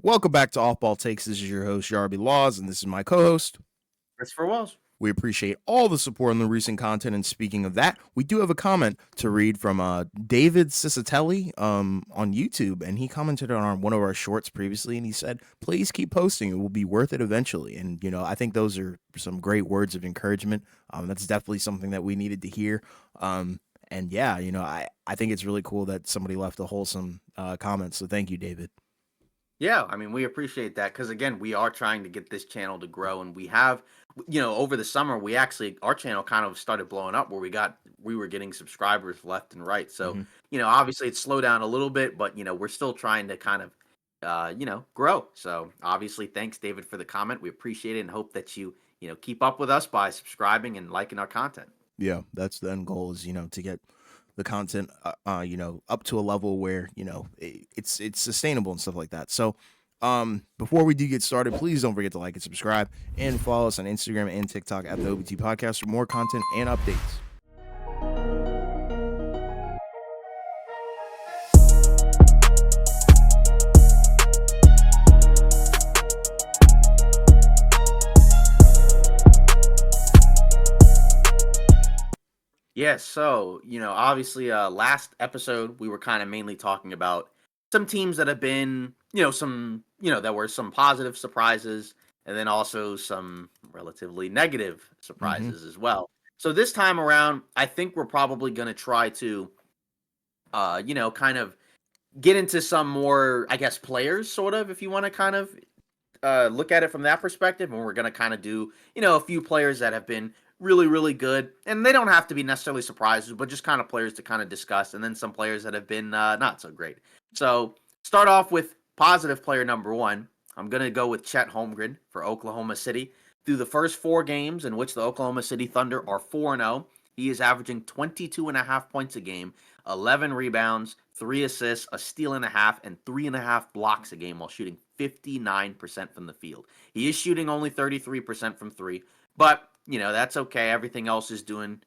Welcome back to Off Ball Takes. This is your host, Yarby Laws, and this is my co-host. Christopher Wells. We appreciate all the support on the recent content. And speaking of that, we do have a comment to read from David Cicitelli on YouTube, and he commented on one of our shorts previously, and he said, "Please keep posting; it will be worth it eventually." And I think those are some great words of encouragement. That's definitely something that we needed to hear. And yeah, I think it's really cool that somebody left a wholesome comment. So thank you, David. Yeah, I mean, we appreciate that because again, we are trying to get this channel to grow, and we have, over the summer, our channel kind of started blowing up where we were getting subscribers left and right. So, Mm-hmm. obviously it's slowed down a little bit, but we're still trying to kind of, grow. So, obviously, thanks, David, for the comment. We appreciate it and hope that keep up with us by subscribing and liking our content. Yeah, that's the end goal is, to get the content, up to a level where, it's sustainable and stuff like that. So, before we do get started, please don't forget to like and subscribe and follow us on Instagram and TikTok at the OBT Podcast for more content and updates. Yeah, so, obviously last episode we were kind of mainly talking about some teams that have been, that were some positive surprises and then also some relatively negative Mm-hmm. surprises as well. So this time around, I think we're probably going to try to kind of get into some more, I guess, players sort of, if you want to kind of look at it from that perspective, and we're going to kind of do, a few players that have been really, really good, and they don't have to be necessarily surprises, but just kind of players to kind of discuss, and then some players that have been not so great. So start off with positive player number one. I'm going to go with Chet Holmgren for Oklahoma City. Through the first 4 games in which the Oklahoma City Thunder are 4-0, he is averaging 22.5 points a game, 11 rebounds, 3 assists, a steal and a half, and 3.5 blocks a game while shooting 59% from the field. He is shooting only 33% from three, but that's okay. Everything else is doing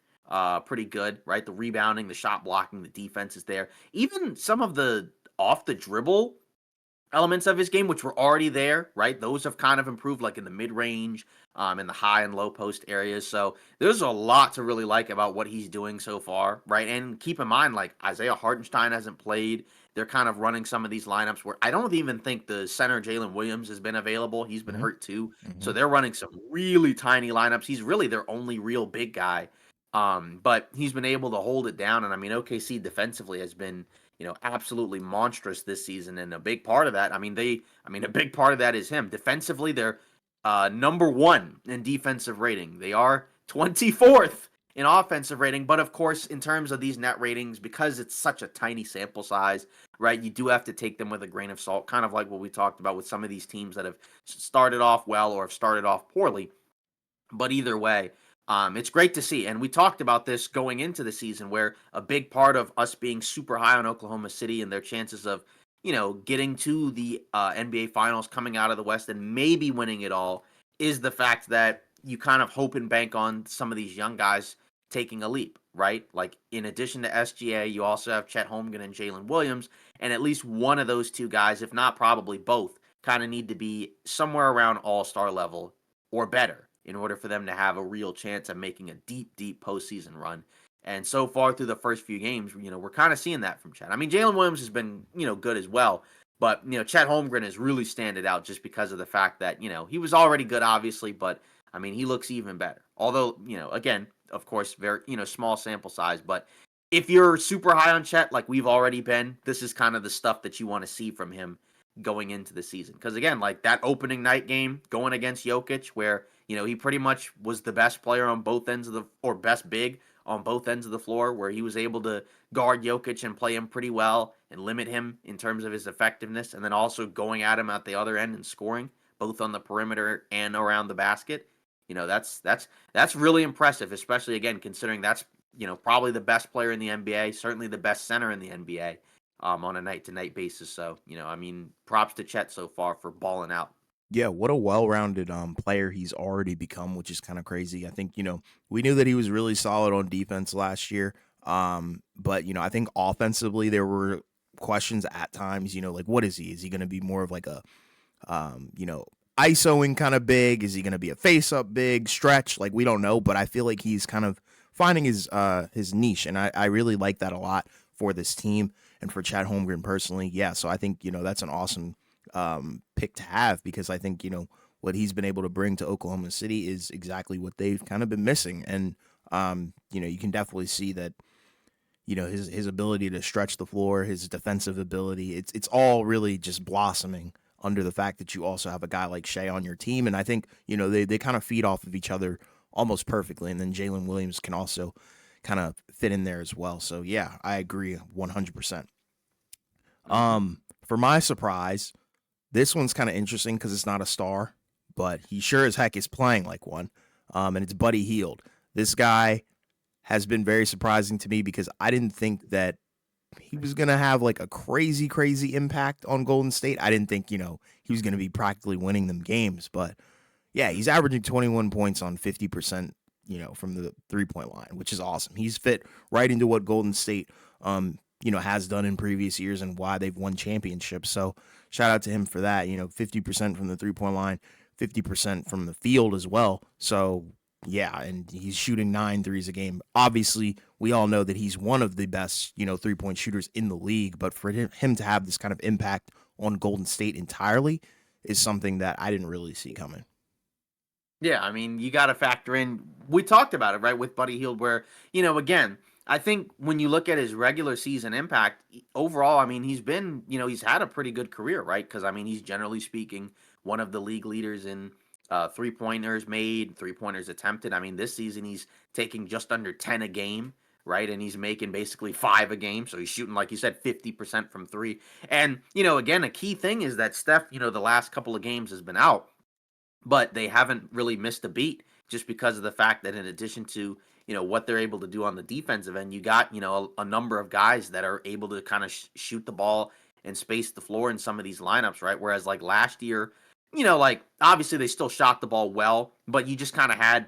pretty good, right? The rebounding, the shot blocking, the defense is there. Even some of the off the dribble elements of his game, which were already there, right? Those have kind of improved, like in the mid range, in the high and low post areas. So there's a lot to really like about what he's doing so far, right? And keep in mind, like Isaiah Hartenstein hasn't played. They're kind of running some of these lineups where I don't even think the center Jalen Williams has been available. He's been Mm-hmm. hurt too. So Mm-hmm. they're running some really tiny lineups. He's really their only real big guy. But he's been able to hold it down. And I mean, OKC defensively has been absolutely monstrous this season. And a big part of that, a big part of that is him. Defensively, they're number one in defensive rating. They are 24th in offensive rating. But of course, in terms of these net ratings, because it's such a tiny sample size, right, you do have to take them with a grain of salt, kind of like what we talked about with some of these teams that have started off well or have started off poorly. But either way, it's great to see. And we talked about this going into the season, where a big part of us being super high on Oklahoma City and their chances of, getting to the NBA Finals, coming out of the West, and maybe winning it all, is the fact that you kind of hope and bank on some of these young guys taking a leap, right? Like, in addition to SGA, you also have Chet Holmgren and Jalen Williams, and at least one of those two guys, if not probably both, kind of need to be somewhere around all-star level or better in order for them to have a real chance of making a deep, deep postseason run. And so far through the first few games, we're kind of seeing that from Chet. I mean, Jalen Williams has been, good as well, but Chet Holmgren is really standing out just because of the fact that he was already good, obviously, but I mean, he looks even better. Although, again, of course, very small sample size, but if you're super high on Chet, like we've already been, this is kind of the stuff that you want to see from him going into the season. Because again, like that opening night game going against Jokic, where he pretty much was the best player on both ends of the, or best big on both ends of the floor, where he was able to guard Jokic and play him pretty well and limit him in terms of his effectiveness, and then also going at him at the other end and scoring both on the perimeter and around the basket. That's really impressive, especially again considering that's probably the best player in the NBA, certainly the best center in the NBA on a night to night basis. So props to Chet so far for balling out. Yeah, what a well-rounded player he's already become, which is kind of crazy. I think, we knew that he was really solid on defense last year. But I think offensively there were questions at times, like what is he? Is he going to be more of like a You know, ISOing kind of big. Is he going to be a face up big stretch? Like we don't know, but I feel like he's kind of finding his niche, and I really like that a lot for this team and for Chad Holmgren personally. Yeah, so I think that's an awesome pick to have because I think what he's been able to bring to Oklahoma City is exactly what they've kind of been missing, and you can definitely see that his ability to stretch the floor, his defensive ability, it's all really just blossoming under the fact that you also have a guy like Shea on your team. And I think, they kind of feed off of each other almost perfectly. And then Jalen Williams can also kind of fit in there as well. So yeah, I agree 100%. Hmm. For my surprise, this one's kind of interesting because it's not a star, but he sure as heck is playing like one. And it's Buddy Hield. This guy has been very surprising to me because I didn't think that he was going to have like a crazy, crazy impact on Golden State. I didn't think, he was going to be practically winning them games. But yeah, he's averaging 21 points on 50%, from the 3-point line, which is awesome. He's fit right into what Golden State, has done in previous years and why they've won championships. So shout out to him for that. 50% from the 3-point line, 50% from the field as well. So yeah, and he's shooting 9 threes a game. Obviously, we all know that he's one of the best, 3-point shooters in the league, but for him to have this kind of impact on Golden State entirely is something that I didn't really see coming. Yeah, I mean, you got to factor in. We talked about it, right, with Buddy Hield, where, again, I think when you look at his regular season impact overall, I mean, he's had a pretty good career, right? Because, I mean, he's generally speaking one of the league leaders in 3-pointers made, 3-pointers attempted. I mean, this season he's taking just under 10 a game, right? And he's making basically 5 a game. So he's shooting, like you said, 50% from three. And, again, a key thing is that Steph, the last couple of games has been out, but they haven't really missed a beat just because of the fact that in addition to what they're able to do on the defensive end, you got a number of guys that are able to kind of shoot the ball and space the floor in some of these lineups, right? Whereas like last year, like obviously they still shot the ball well, but you just kind of had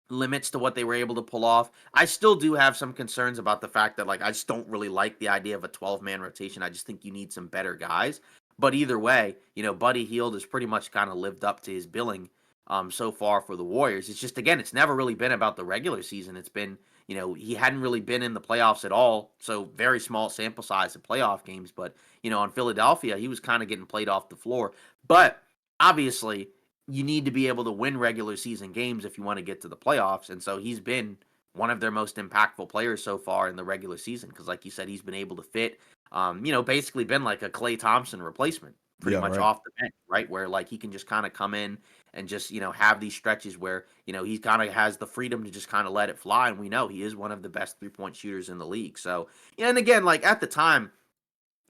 limits to what they were able to pull off. I still do have some concerns about the fact that like I just don't really like the idea of a 12-man rotation. I just think you need some better guys. But either way, Buddy Hield has pretty much kind of lived up to his billing so far for the Warriors. It's just again, it's never really been about the regular season. It's been, he hadn't really been in the playoffs at all. So very small sample size of playoff games, but on Philadelphia, he was kind of getting played off the floor. But obviously, you need to be able to win regular season games if you want to get to the playoffs. And so he's been one of their most impactful players so far in the regular season because, like you said, he's been able to fit, basically been like a Klay Thompson replacement pretty Yeah, much right. off the bench, right? Where like he can just kind of come in and just, have these stretches where, he kind of has the freedom to just kind of let it fly. And we know he is one of the best 3-point shooters in the league. So, and again, like at the time,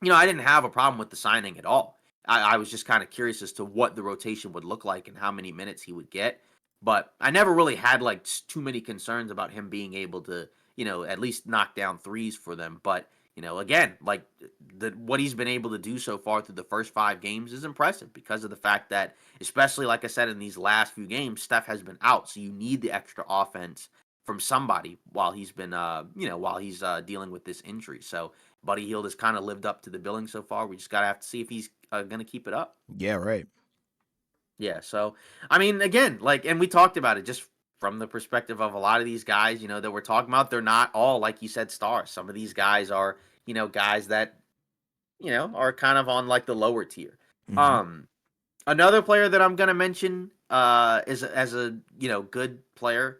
I didn't have a problem with the signing at all. I was just kind of curious as to what the rotation would look like and how many minutes he would get. But I never really had like too many concerns about him being able to, at least knock down threes for them. But, again, like what he's been able to do so far through the first 5 games is impressive because of the fact that, especially like I said, in these last few games, Steph has been out. So you need the extra offense from somebody while he's been, while he's dealing with this injury. So, Buddy Hield has kind of lived up to the billing so far. We just gotta have to see if he's going to keep it up. Yeah, right. Yeah. So, I mean, again, like, and we talked about it just from the perspective of a lot of these guys, that we're talking about. They're not all, like you said, stars. Some of these guys are, guys that, are kind of on like the lower tier. Hmm. Um, Another player that I'm gonna mention is as a good player.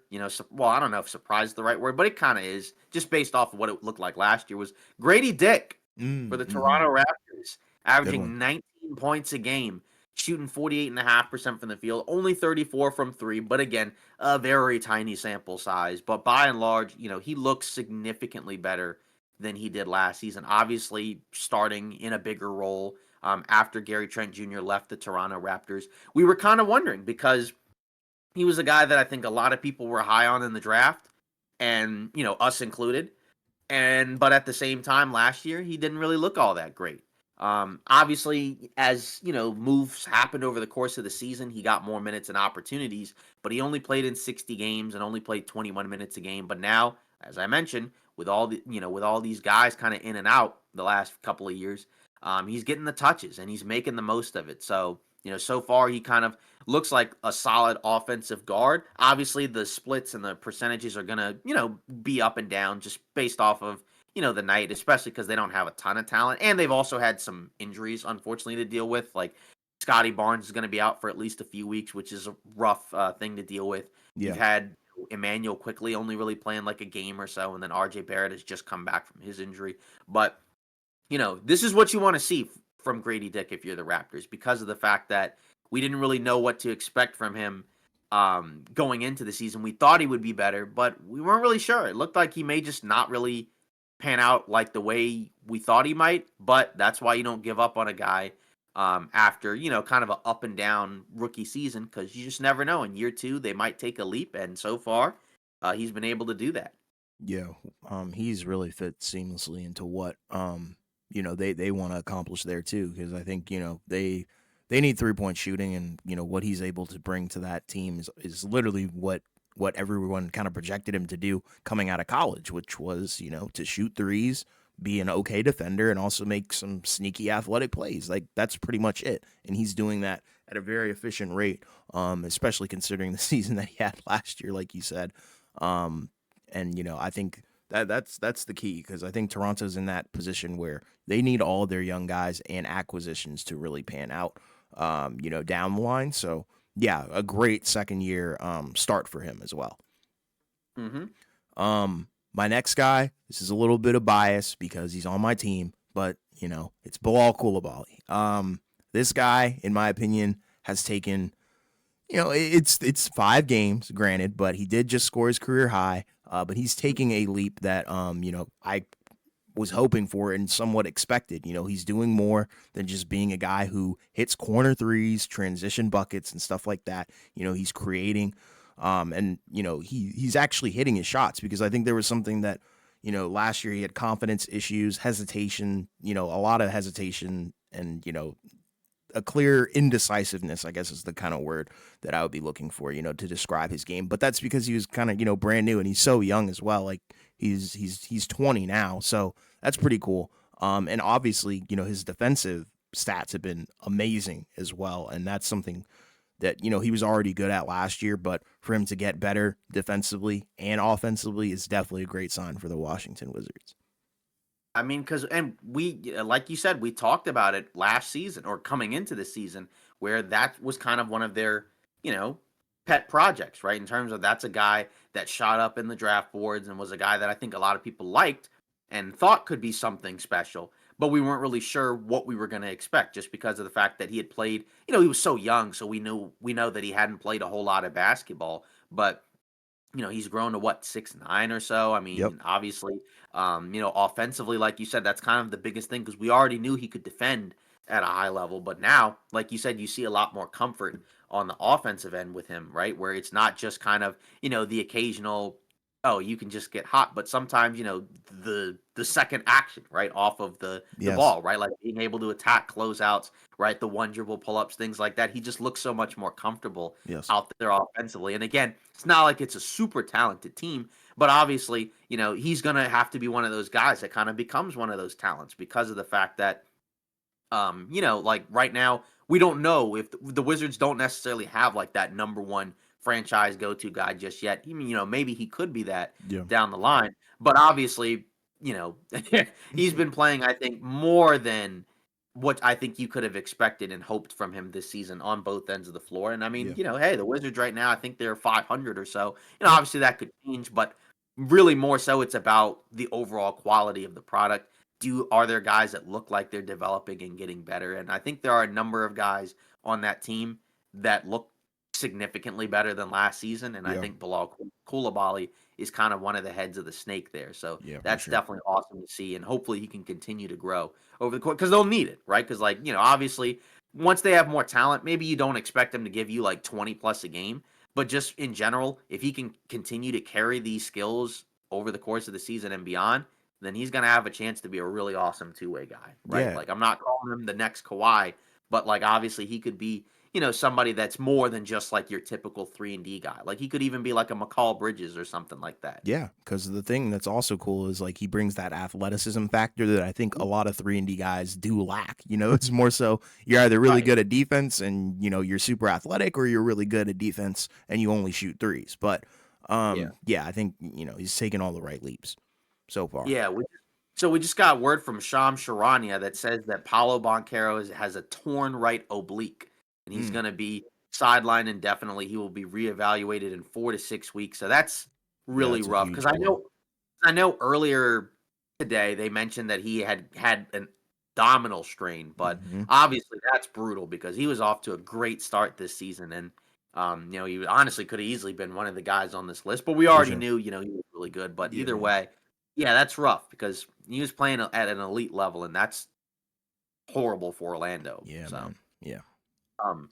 Well, I don't know if surprise is the right word, but it kind of is just based off of what it looked like last year. Was Grady Dick for the Toronto Mm-hmm. Raptors, Good one. averaging 19 points a game, shooting 48.5% from the field, only 34 from three. But again, a very tiny sample size. But by and large, he looks significantly better than he did last season. Obviously, starting in a bigger role after Gary Trent Jr. left the Toronto Raptors. We were kind of wondering because he was a guy that I think a lot of people were high on in the draft, and us included. But at the same time, last year he didn't really look all that great. Obviously, as moves happened over the course of the season, he got more minutes and opportunities, but he only played in 60 games and only played 21 minutes a game. But now, as I mentioned, with all these guys kind of in and out the last couple of years, he's getting the touches and he's making the most of it. So So far he kind of looks like a solid offensive guard. Obviously, the splits and the percentages are gonna, be up and down just based off of, the night, especially because they don't have a ton of talent. And they've also had some injuries, unfortunately, to deal with. Like Scotty Barnes is going to be out for at least a few weeks, which is a rough thing to deal with. You've Yeah. had Emmanuel quickly only really playing like a game or so, and then RJ Barrett has just come back from his injury. But this is what you want to see from Grady Dick if you're the Raptors, because of the fact that we didn't really know what to expect from him going into the season. We thought he would be better, but we weren't really sure. It looked like he may just not really pan out like the way we thought he might, but that's why you don't give up on a guy after, kind of a up and down rookie season, because you just never know. In year two, they might take a leap, and so far, he's been able to do that. Yeah, he's really fit seamlessly into what they want to accomplish there too. Because I think they need 3-point shooting, and what he's able to bring to that team is literally what everyone kind of projected him to do coming out of college, which was to shoot threes, be an okay defender, and also make some sneaky athletic plays. Like that's pretty much it, and he's doing that at a very efficient rate, especially considering the season that he had last year, like you said. Um, and I think that's the key, because I think Toronto's in that position where they need all of their young guys and acquisitions to really pan out, down the line. So yeah, a great second year start for him as well. Hmm. My next guy, this is a little bit of bias because he's on my team, but it's Bilal Coulibaly. This guy, in my opinion, has taken, it's 5 games, granted, but he did just score his career high. But he's taking a leap that I was hoping for and somewhat expected. He's doing more than just being a guy who hits corner threes, transition buckets, and stuff like that. He's creating, and he's actually hitting his shots, because I think there was something that last year he had confidence issues, hesitation, a lot of hesitation, and a clear indecisiveness, I guess is the kind of word that I would be looking for, to describe his game. But that's because he was kind of, brand new, and he's so young as well. Like he's 20 now. So that's pretty cool. And obviously, his defensive stats have been amazing as well. And that's something that, he was already good at last year, but for him to get better defensively and offensively is definitely a great sign for the Washington Wizards. I mean, and we, like you said, we talked about it last season or coming into the season, where that was kind of one of their, you know, pet projects, right? In terms of that's a guy that shot up in the draft boards and was a guy that I think a lot of people liked and thought could be something special, but we weren't really sure what we were going to expect just because of the fact that he had played, he was so young, so we know that he hadn't played a whole lot of basketball, but he's grown to what, 6'9" or so. I Yep. mean, obviously, offensively, like you said, that's kind of the biggest thing because we already knew he could defend at a high level. But now, like you said, you see a lot more comfort on the offensive end with him, right? Where it's not just kind of, the occasional, oh, you can just get hot, but sometimes, the second action, right, off of the Yes. ball, right? Like being able to attack closeouts, right? The one dribble pull ups, things like that. He just looks so much more comfortable Yes. out there offensively. And again, it's not like it's a super talented team, but obviously, he's going to have to be one of those guys that kind of becomes one of those talents because of the fact that, like right now, we don't know if the Wizards don't necessarily have like that number one franchise go to guy just yet. I mean, maybe he could be that Yeah. down the line, but obviously, you know, he's been playing, I think, more than what I think you could have expected and hoped from him this season on both ends of the floor. And I mean, Yeah. hey, the Wizards right now, I think they're 500 or so. Obviously that could change, but really more so it's about the overall quality of the product. Are there guys that look like they're developing and getting better? And I think there are a number of guys on that team that look significantly better than last season. And I Yeah. think Bilal Coulibaly is kind of one of the heads of the snake there. So Yeah, for that's sure. definitely awesome to see. And hopefully he can continue to grow over the course because they'll need it, right? Because, like, obviously, once they have more talent, maybe you don't expect them to give you like 20 plus a game. But just in general, if he can continue to carry these skills over the course of the season and beyond, then he's going to have a chance to be a really awesome two-way guy, right? Yeah. Like, I'm not calling him the next Kawhi, but like obviously he could be, somebody that's more than just like your typical 3-and-D guy. Like he could even be like a McCall Bridges or something like that. Yeah, because the thing that's also cool is like he brings that athleticism factor that I think a lot of 3-and-D guys do lack. It's more so you're either really Right. good at defense and you're super athletic, or you're really good at defense and you only shoot threes. But Yeah. yeah, I think he's taking all the right leaps so far. Yeah. So we just got word from Shams Charania that says that Paulo Banchero has a torn right oblique, and he's Mm, going to be sidelined indefinitely. He will be reevaluated in 4 to 6 weeks. So that's yeah, really that's a rough huge because I blow. know I know earlier today they mentioned that he had an abdominal strain, but Hmm. obviously that's brutal because he was off to a great start this season, and he honestly could have easily been one of the guys on this list, but we For already sure. knew, he was really good. But Yeah, either yeah, way, yeah, that's rough because he was playing at an elite level, and that's horrible for Orlando. yeah, So, man. Yeah. um,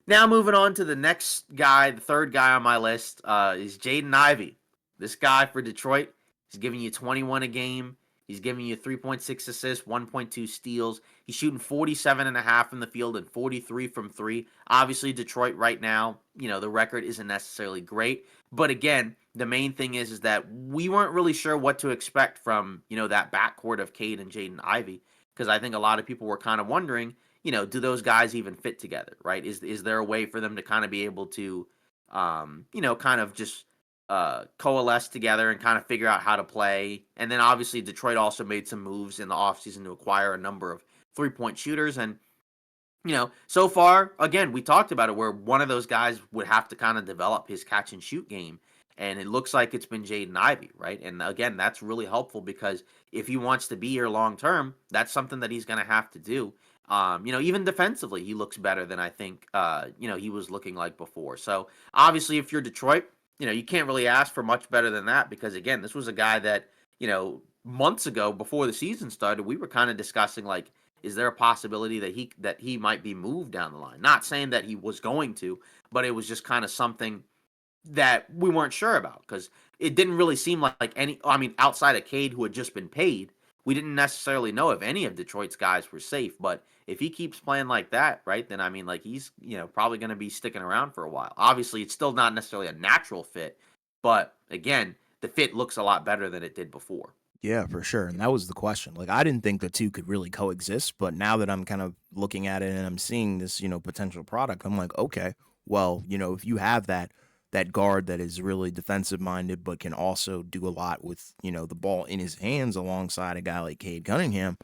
now moving on to the next guy, the third guy on my list is Jaden Ivey. This guy for Detroit, he's giving you 21 a game. He's giving you 3.6 assists, 1.2 steals. He's shooting 47.5 from the field and 43 from three. Obviously, Detroit right now, the record isn't necessarily great. But again, the main thing is that we weren't really sure what to expect from, that backcourt of Cade and Jaden Ivey. Because I think a lot of people were kind of wondering, do those guys even fit together, right? Is there a way for them to kind of be able to, kind of just coalesce together and kind of figure out how to play? And then obviously Detroit also made some moves in the offseason to acquire a number of 3-point shooters. And, so far, again, we talked about it where one of those guys would have to kind of develop his catch and shoot game. And it looks like it's been Jaden Ivey, right? And again, that's really helpful because if he wants to be here long term, that's something that he's going to have to do. Even defensively, he looks better than I think, he was looking like before. So obviously, if you're Detroit, you can't really ask for much better than that because again, this was a guy that, months ago before the season started, we were kind of discussing like, is there a possibility that he might be moved down the line? Not saying that he was going to, but it was just kind of something that we weren't sure about because it didn't really seem like any. I mean, outside of Cade, who had just been paid, we didn't necessarily know if any of Detroit's guys were safe. But if he keeps playing like that, right, then I mean, like he's probably going to be sticking around for a while. Obviously, it's still not necessarily a natural fit, but again, the fit looks a lot better than it did before. Yeah, for sure. And that was the question. Like, I didn't think the two could really coexist, but now that I'm kind of looking at it and I'm seeing this, potential product, I'm like, okay, well, if you have that guard that is really defensive minded, but can also do a lot with, the ball in his hands alongside a guy like Cade Cunningham.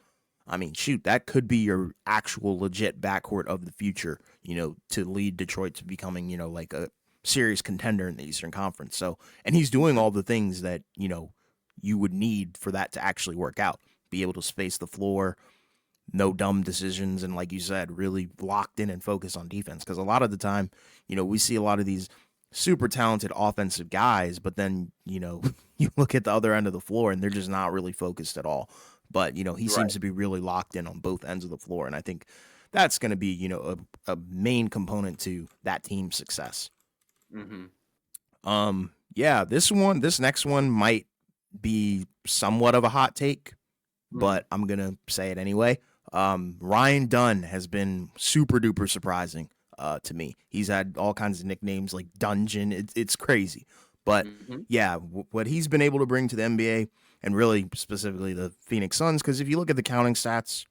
I mean, shoot, that could be your actual legit backcourt of the future, to lead Detroit to becoming, like a serious contender in the Eastern Conference. So, and he's doing all the things that, you would need for that to actually work out. Be able to space the floor, no dumb decisions, and like you said, really locked in and focus on defense. Because a lot of the time, we see a lot of these super talented offensive guys, but then, you look at the other end of the floor and they're just not really focused at all. But, he Right. seems to be really locked in on both ends of the floor. And I think that's going to be, a main component to that team's success. Hmm. Yeah, this next one might be somewhat of a hot take, Hmm. but I'm gonna say it anyway. Ryan Dunn has been super duper surprising to me. He's had all kinds of nicknames like Dungeon. It's crazy, but Hmm. yeah, what he's been able to bring to the NBA and really specifically the Phoenix Suns. Because if you look at the counting stats,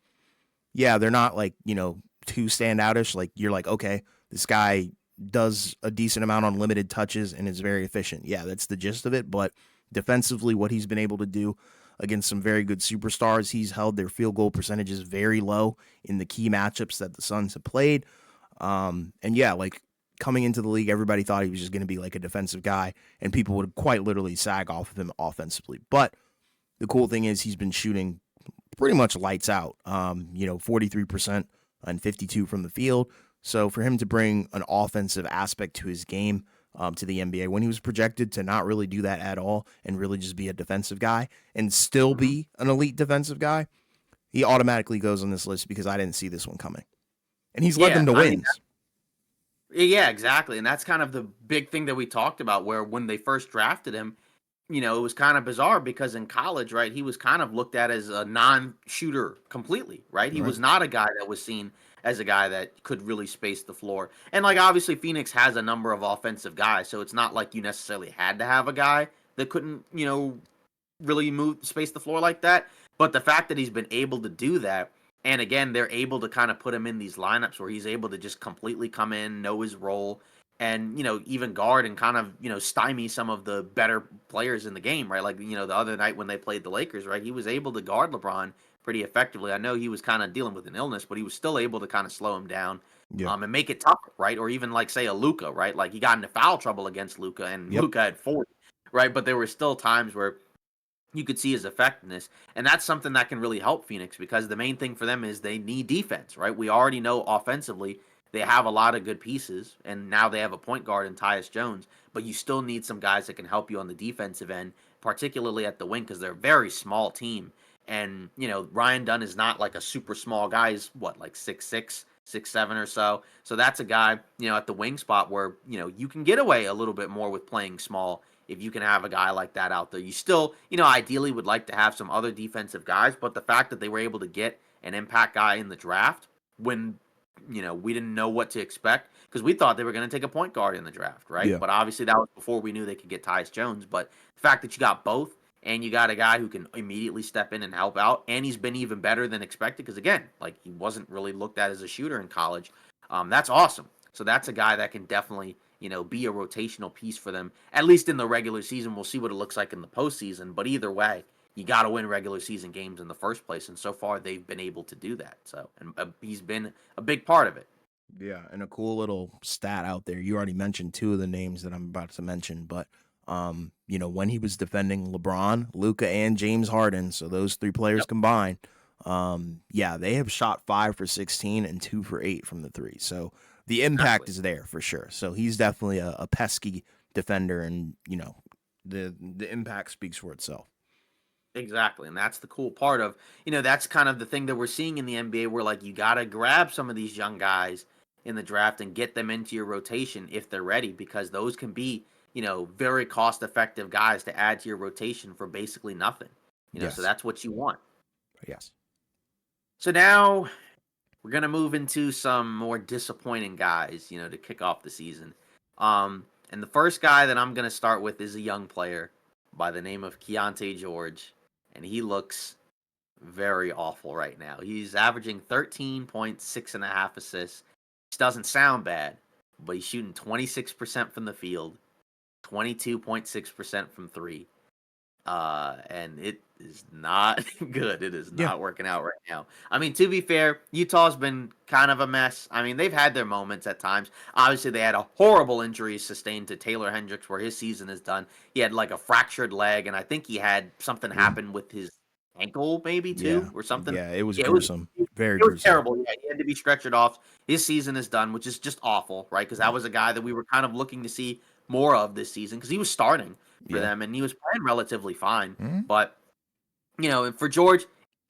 yeah, they're not like too standoutish. Like you're like, okay, this guy does a decent amount on limited touches and is very efficient. Yeah, that's the gist of it. But defensively, what he's been able to do against some very good superstars, he's held their field goal percentages very low in the key matchups that the Suns have played. And yeah, like coming into the league, everybody thought he was just going to be like a defensive guy, and people would quite literally sag off of him offensively. But the cool thing is he's been shooting pretty much lights out. 43% and 52 from the field. So for him to bring an offensive aspect to his game to the NBA when he was projected to not really do that at all and really just be a defensive guy and still Hmm. be an elite defensive guy, he automatically goes on this list because I didn't see this one coming. And he's led Yeah, them to I mean, wins. yeah, exactly, and that's kind of the big thing that we talked about. Where when they first drafted him, it was kind of bizarre because in college, right, he was kind of looked at as a non-shooter completely, right? He Right. was not a guy that was seen as a guy that could really space the floor. And like obviously Phoenix has a number of offensive guys, so it's not like you necessarily had to have a guy that couldn't, really move space the floor like that. But the fact that he's been able to do that, and again, they're able to kind of put him in these lineups where he's able to just completely come in, know his role, and even guard and kind of stymie some of the better players in the game, right? Like the other night when they played the Lakers, right? He was able to guard LeBron pretty effectively. I know he was kind of dealing with an illness, but he was still able to kind of slow him down. Yeah. And make it tougher, right? Or even like say a Luka, right? Like he got into foul trouble against Luka, and Yep. Luka had 40, right? But there were still times where you could see his effectiveness. And that's something that can really help Phoenix because the main thing for them is they need defense, right? We already know offensively they have a lot of good pieces, and now they have a point guard in Tyus Jones, but you still need some guys that can help you on the defensive end, particularly at the wing, because they're a very small team. And, Ryan Dunn is not like a super small guy. He's what, like 6'6", 6'7" or so. So that's a guy, at the wing spot where, you can get away a little bit more with playing small if you can have a guy like that out there. You still, ideally would like to have some other defensive guys, but the fact that they were able to get an impact guy in the draft when, we didn't know what to expect because we thought they were going to take a point guard in the draft, right? Yeah. But obviously that was before we knew they could get Tyus Jones. But the fact that you got both and you got a guy who can immediately step in and help out, and he's been even better than expected because, again, like he wasn't really looked at as a shooter in college. That's awesome. So that's a guy that can definitely be a rotational piece for them, at least in the regular season. We'll see what it looks like in the postseason. But either way, you got to win regular season games in the first place. And so far, they've been able to do that. So, and he's been a big part of it. Yeah, and a cool little stat out there. You already mentioned two of the names that I'm about to mention, but when he was defending LeBron, Luka, and James Harden, so those three players combined, they have shot 5 for 16 and 2 for 8 from the three. So the impact is there for sure. So he's definitely a pesky defender, and the impact speaks for itself. Exactly. And that's the cool part of, that's kind of the thing that we're seeing in the NBA where like you got to grab some of these young guys in the draft and get them into your rotation if they're ready, because those can be, very cost effective guys to add to your rotation for basically nothing. Yes. So that's what you want. Yes. So now we're going to move into some more disappointing guys, to kick off the season. And the first guy that I'm going to start with is a young player by the name of Keontae George, and he looks very awful right now. He's averaging 13.6.5 assists. Which doesn't sound bad, but he's shooting 26% from the field, 22.6% from three. And it is not good. It is not working out right now. I mean, to be fair, Utah's been kind of a mess. I mean, they've had their moments at times. Obviously, they had a horrible injury sustained to Taylor Hendricks where his season is done. He had like a fractured leg, and I think he had something happen with his ankle maybe too or something. Yeah, it was gruesome. Very it was gruesome. terrible. Yeah, he had to be stretchered off. His season is done, which is just awful, right? Because that was a guy that we were kind of looking to see more of this season because he was starting for them and he was playing relatively fine. Mm-hmm. But for George,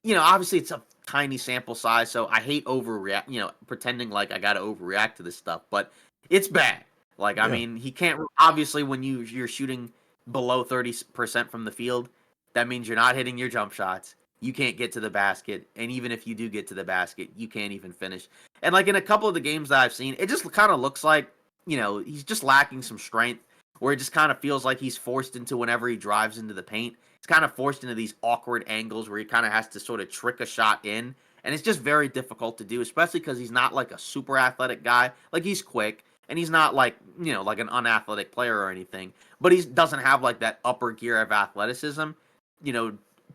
obviously it's a tiny sample size, so I hate overreact. Pretending like I got to overreact to this stuff, but it's bad. Like I mean, he can't obviously when you're shooting below 30% from the field, that means you're not hitting your jump shots. You can't get to the basket, and even if you do get to the basket, you can't even finish. And like in a couple of the games that I've seen, it just kind of looks like he's just lacking some strength, where it just kind of feels like he's forced into whenever he drives into the paint. He's kind of forced into these awkward angles where he kind of has to sort of trick a shot in, and it's just very difficult to do, especially because he's not like a super athletic guy. Like he's quick, and he's not like like an unathletic player or anything, but he doesn't have like that upper gear of athleticism.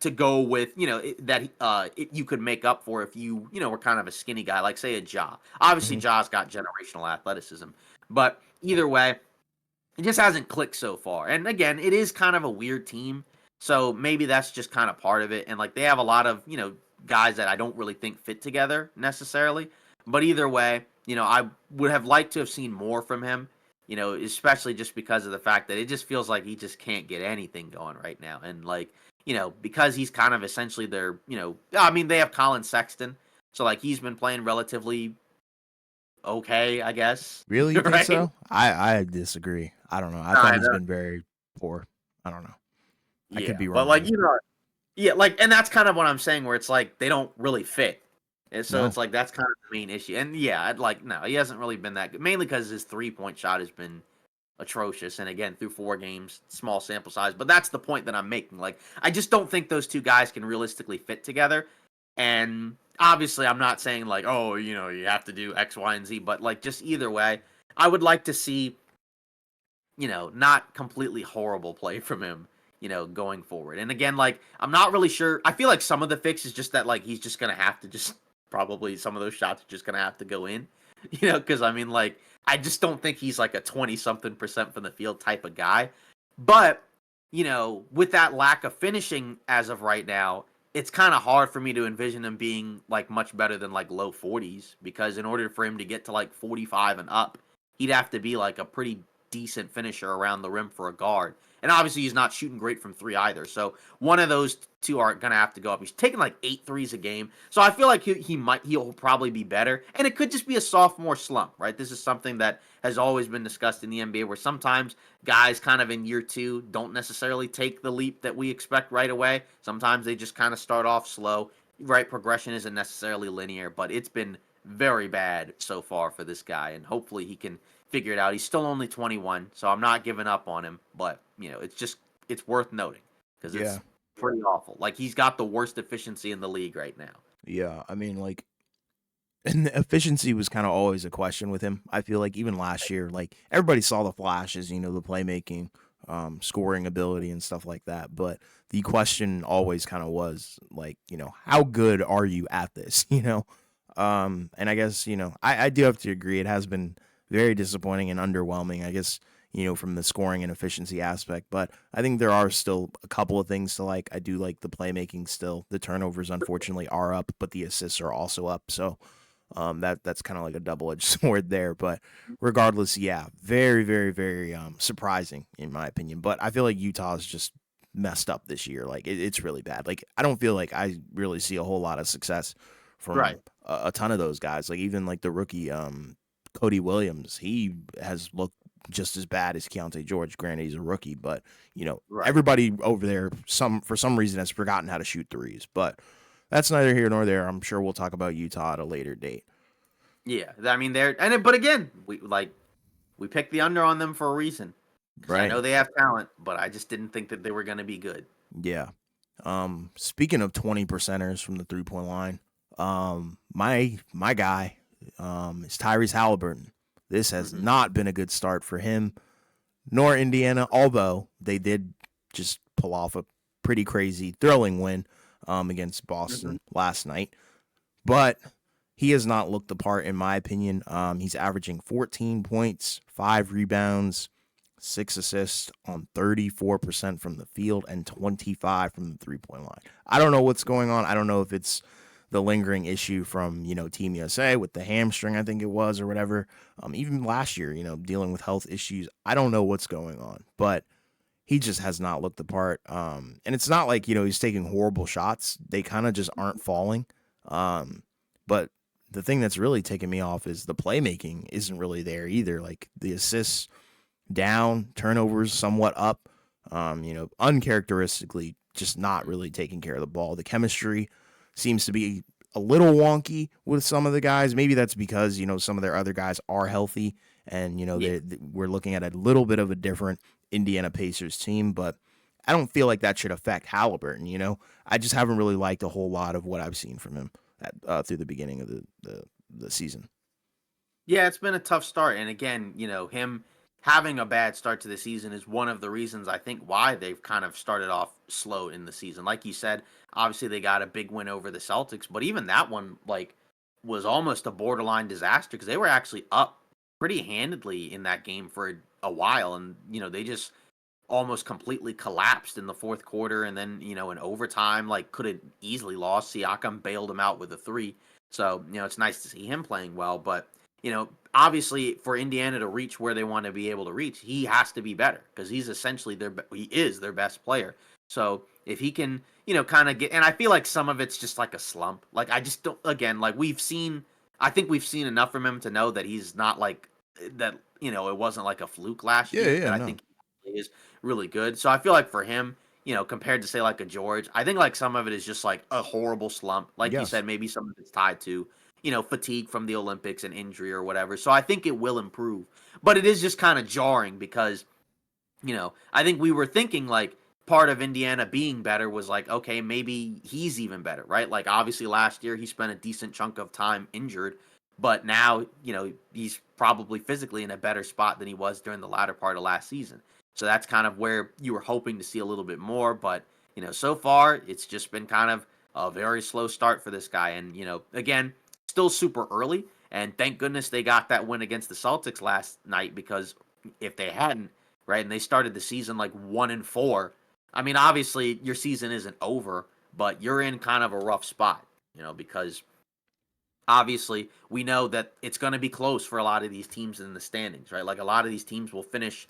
To go with, that you could make up for if you, were kind of a skinny guy, like say a Ja. Obviously, Ja's got generational athleticism, but either way, it just hasn't clicked so far. And again, it is kind of a weird team, so maybe that's just kind of part of it. And like they have a lot of, guys that I don't really think fit together necessarily. But either way, I would have liked to have seen more from him. Especially just because of the fact that it just feels like he just can't get anything going right now. And like, because he's kind of essentially their, I mean, they have Colin Sexton. So like he's been playing relatively okay, I guess. Really? You think so? I disagree. I don't know. I thought he's been very poor. I don't know. I could be wrong. But like, and that's kind of what I'm saying where it's like they don't really fit. And so No. it's like that's kind of the main issue. And yeah, I'd like no, he hasn't really been that good. Mainly because his 3-point shot has been atrocious. And again, through 4 games, small sample size. But that's the point that I'm making. Like, I just don't think those two guys can realistically fit together. And obviously, I'm not saying like, oh, you have to do X, Y, and Z. But like, just either way, I would like to see, not completely horrible play from him, going forward. And again, like, I'm not really sure. I feel like some of the fix is just that, like, he's just going to have to just probably some of those shots are just going to have to go in, because I mean, like, I just don't think he's like a 20 something percent from the field type of guy. But, with that lack of finishing as of right now, it's kind of hard for me to envision him being like much better than like low 40s, because in order for him to get to like 45 and up, he'd have to be like a pretty decent finisher around the rim for a guard. And obviously, he's not shooting great from three either. So one of those two are going to have to go up. He's taking like 8 threes a game. So I feel like he'll probably be better. And it could just be a sophomore slump, right? This is something that has always been discussed in the NBA, where sometimes guys kind of in year 2 don't necessarily take the leap that we expect right away. Sometimes they just kind of start off slow. Right? Progression isn't necessarily linear, but it's been very bad so far for this guy. And hopefully he can figure it out. He's still only 21, so I'm not giving up on him. But it's worth noting because Yeah. it's pretty awful. Like, he's got the worst efficiency in the league right now. Yeah. I mean, like, and the efficiency was kind of always a question with him. I feel like even last year, like everybody saw the flashes, the playmaking, scoring ability and stuff like that. But the question always kind of was like, how good are you at this? And I guess, I do have to agree. It has been very disappointing and underwhelming, I guess, from the scoring and efficiency aspect. But I think there are still a couple of things to like. I do like the playmaking still. The turnovers, unfortunately, are up, but the assists are also up. So that's kind of like a double-edged sword there. But regardless, yeah, very, very, very surprising in my opinion. But I feel like Utah's just messed up this year. Like it's really bad. Like I don't feel like I really see a whole lot of success from Right. a ton of those guys. Like even like the rookie Cody Williams, he has looked just as bad as Keontae George. Granted, he's a rookie, but Right. everybody over there for some reason has forgotten how to shoot threes. But that's neither here nor there. I'm sure we'll talk about Utah at a later date. Yeah. I mean, but again, we picked the under on them for a reason, because I Right. know they have talent, but I just didn't think that they were going to be good. Yeah. Speaking of 20 percenters from the 3-point line, my guy, is Tyrese Halliburton. This has Hmm. not been a good start for him nor Indiana, although they did just pull off a pretty crazy, thrilling win against Hmm. Boston last night. But he has not looked the part, in my opinion. He's averaging 14 points, 5 rebounds, 6 assists on 34% from the field and 25 from the 3-point line. I don't know what's going on. I don't know if it's the lingering issue from, Team USA with the hamstring, I think it was, or whatever. Even last year, dealing with health issues. I don't know what's going on, but he just has not looked the part. And it's not like, he's taking horrible shots. They kind of just aren't falling. But the thing that's really taken me off is the playmaking isn't really there either. Like the assists down, turnovers somewhat up. Uncharacteristically just not really taking care of the ball. The chemistry seems to be a little wonky with some of the guys. Maybe that's because, some of their other guys are healthy and, Yeah. we're looking at a little bit of a different Indiana Pacers team, but I don't feel like that should affect Halliburton. I just haven't really liked a whole lot of what I've seen from him through the beginning of the season. Yeah, it's been a tough start. And again, him having a bad start to the season is one of the reasons I think why they've kind of started off slow in the season. Like you said, obviously they got a big win over the Celtics, but even that one like was almost a borderline disaster, because they were actually up pretty handedly in that game for a while, and they just almost completely collapsed in the fourth quarter, and then in overtime, like, could have easily lost. Siakam bailed him out with a three. So it's nice to see him playing well, but obviously for Indiana to reach where they want to be able to reach, he has to be better, because he's essentially he is their best player. So if he can kind of get, and I feel like some of it's just like a slump. Like, I just don't, again, like, I think we've seen enough from him to know that he's not like that. It wasn't like a fluke last Yeah, year. yeah, That I no. think he is really good. So I feel like for him, compared to say like a George. I think like some of it is just like a horrible slump. Like you Yes. said, maybe some of it's tied to, fatigue from the Olympics and injury or whatever. So I think it will improve. But it is just kind of jarring because, I think we were thinking like part of Indiana being better was like, okay, maybe he's even better, right? Like obviously last year he spent a decent chunk of time injured, but now, he's probably physically in a better spot than he was during the latter part of last season. So that's kind of where you were hoping to see a little bit more, but so far it's just been kind of a very slow start for this guy. And, again, still super early. And thank goodness they got that win against the Celtics last night, because if they hadn't, right, and they started the season like 1-4, I mean, obviously your season isn't over, but you're in kind of a rough spot, because obviously we know that it's going to be close for a lot of these teams in the standings, right? Like a lot of these teams will finish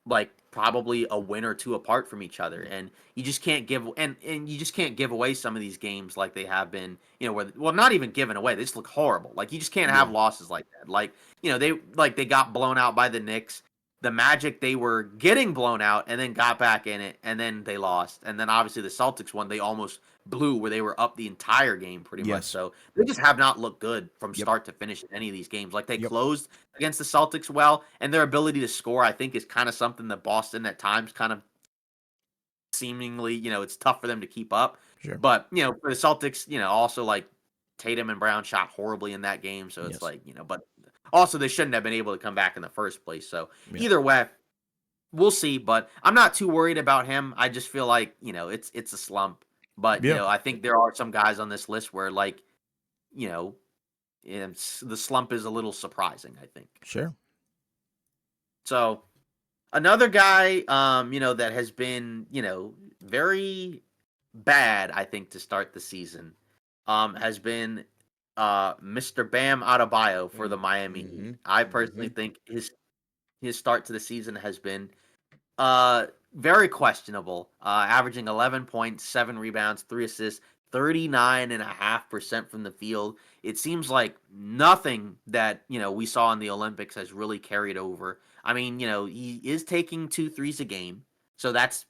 like probably a win or two apart from each other, and you just can't give and you just can't give away some of these games like they have been, where, well, not even given away, they just look horrible. Like you just can't have Yeah. losses like that. Like, they got blown out by the Knicks. The Magic, they were getting blown out and then got back in it, and then they lost. And then obviously the Celtics one, they almost blew, where they were up the entire game pretty much. Yes. So they just have not looked good from Yep. start to finish in any of these games. Like they Yep. closed against the Celtics well, and their ability to score, I think, is kind of something that Boston at times kind of seemingly, it's tough for them to keep up. Sure. But, for the Celtics, also like Tatum and Brown shot horribly in that game. So it's Yes. like, but also they shouldn't have been able to come back in the first place. So Yeah. either way, we'll see. But I'm not too worried about him. I just feel like, it's a slump. But, Yeah. I think there are some guys on this list where, like, you know, the slump is a little surprising, I think. Sure. So another guy, that has been, very bad, I think, to start the season, has been Mr. Bam Adebayo for the Miami Mm-hmm. Heat. I personally Mm-hmm. think his start to the season has been very questionable. Averaging 11 points, 7 rebounds, 3 assists, 39.5% from the field. It seems like nothing that, we saw in the Olympics has really carried over. I mean, he is taking 2 threes a game. So that's,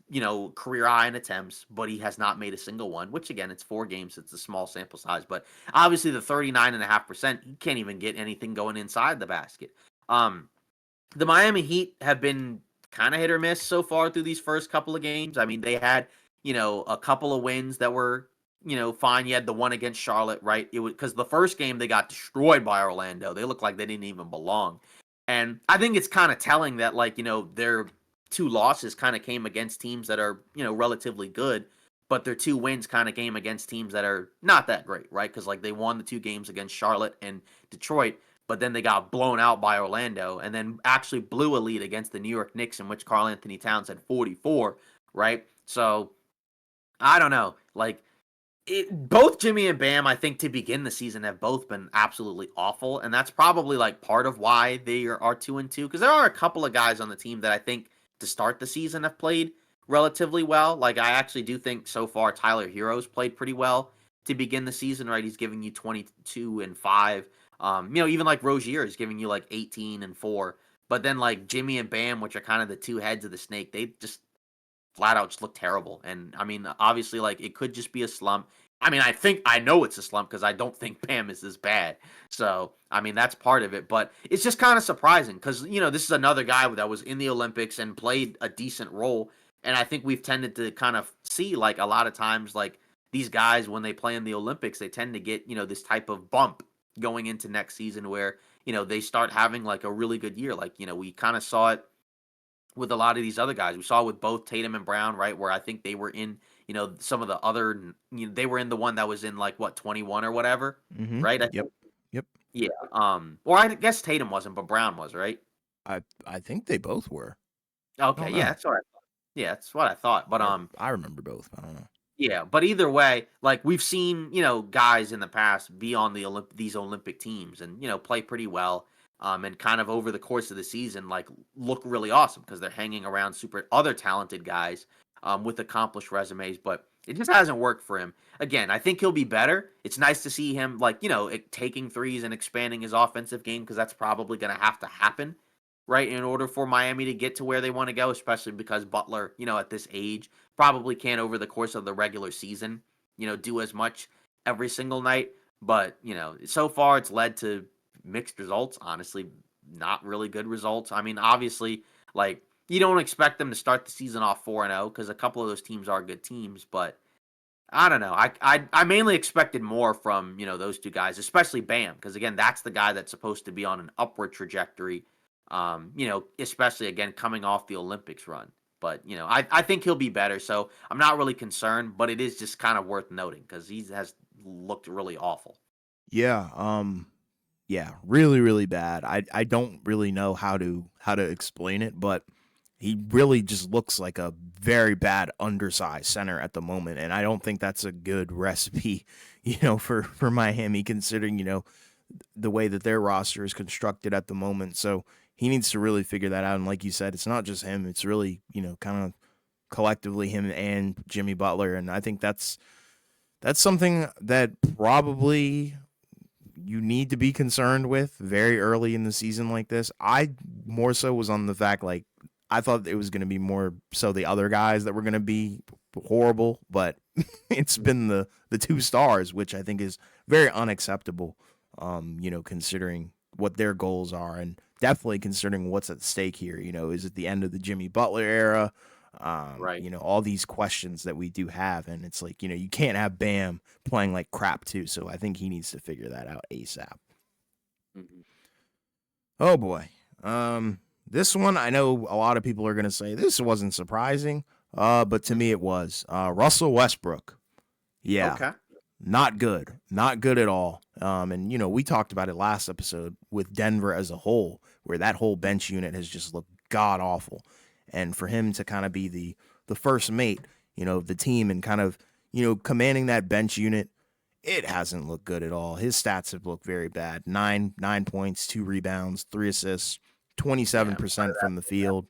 career high in attempts, but he has not made a single one, which again, it's 4 games. It's a small sample size, but obviously the 39.5%, he can't even get anything going inside the basket. The Miami Heat have been kind of hit or miss so far through these first couple of games. I mean, they had, a couple of wins that were, fine. You had the one against Charlotte, right? It was because the first game they got destroyed by Orlando. They looked like they didn't even belong. And I think it's kind of telling that, like, their 2 losses kind of came against teams that are, relatively good, but their 2 wins kind of came against teams that are not that great, right? Because, like, they won the 2 games against Charlotte and Detroit, but then they got blown out by Orlando, and then actually blew a lead against the New York Knicks, in which Karl Anthony Towns had 44, right? So I don't know. Like, both Jimmy and Bam, I think, to begin the season, have both been absolutely awful, and that's probably like part of why they are 2-2. Because there are a couple of guys on the team that I think to start the season have played relatively well. Like I actually do think so far Tyler Hero's played pretty well to begin the season. Right, he's giving you 22 and 5. Even like Rozier is giving you like 18 and 4. But then like Jimmy and Bam, which are kind of the two heads of the snake, they just flat out just look terrible. And I mean, obviously, like it could just be a slump. I mean, I know it's a slump because I don't think Bam is this bad. So I mean, that's part of it. But it's just kind of surprising because this is another guy that was in the Olympics and played a decent role. And I think we've tended to kind of see like a lot of times like these guys when they play in the Olympics, they tend to get this type of bump going into next season where they start having like a really good year. Like we kind of saw it with a lot of these other guys. We saw it with both Tatum and Brown, right? Where I think they were in, some of the other, they were in the one that was in like what 21 or whatever, Mm-hmm. right? I Yep. think, Yep. yeah. Or I guess Tatum wasn't, but Brown was, right? I think they both were. I Okay, don't yeah, know. that's what I thought. Yeah, that's what I thought. But Or I remember both. I don't know. yeah, but either way, like we've seen, guys in the past be on these Olympic teams and play pretty well, and kind of over the course of the season, like look really awesome because they're hanging around super other talented guys, with accomplished resumes. But it just hasn't worked for him. Again, I think he'll be better. It's nice to see him like taking threes and expanding his offensive game because that's probably going to have to happen. right? In order for Miami to get to where they want to go, especially because Butler, at this age, probably can't over the course of the regular season, do as much every single night. But, so far it's led to mixed results, honestly, not really good results. I mean, obviously, like you don't expect them to start the season off 4-0 because a couple of those teams are good teams, but I don't know. I mainly expected more from, those two guys, especially Bam, because again, that's the guy that's supposed to be on an upward trajectory. Especially again coming off the Olympics run. But, I think he'll be better. So I'm not really concerned, but it is just kind of worth noting because he has looked really awful. Yeah, yeah, really, really bad. I don't really know how to explain it, but he really just looks like a very bad undersized center at the moment, and I don't think that's a good recipe, for Miami considering the way that their roster is constructed at the moment. So he needs to really figure that out. And like you said, it's not just him; it's really kind of collectively him and Jimmy Butler, and I think that's something that probably you need to be concerned with very early in the season like this. I more so was on the fact like I thought it was going to be more so the other guys that were going to be horrible, but it's been the two stars, which I think is very unacceptable. Considering what their goals are and definitely considering what's at stake here. Is it the end of the Jimmy Butler era? Right. All these questions that we do have, and it's like, you can't have Bam playing like crap too. So I think he needs to figure that out ASAP. Mhm. Oh boy. This one I know a lot of people are gonna say this wasn't surprising. But to me it was. Russell Westbrook. Yeah, Okay. not good. Not good at all. And we talked about it last episode with Denver as a whole, where that whole bench unit has just looked god awful. And for him to kind of be the first mate, of the team and kind of, commanding that bench unit, it hasn't looked good at all. His stats have looked very bad. Nine points, 2 rebounds, 3 assists, Yeah. 27% from the field.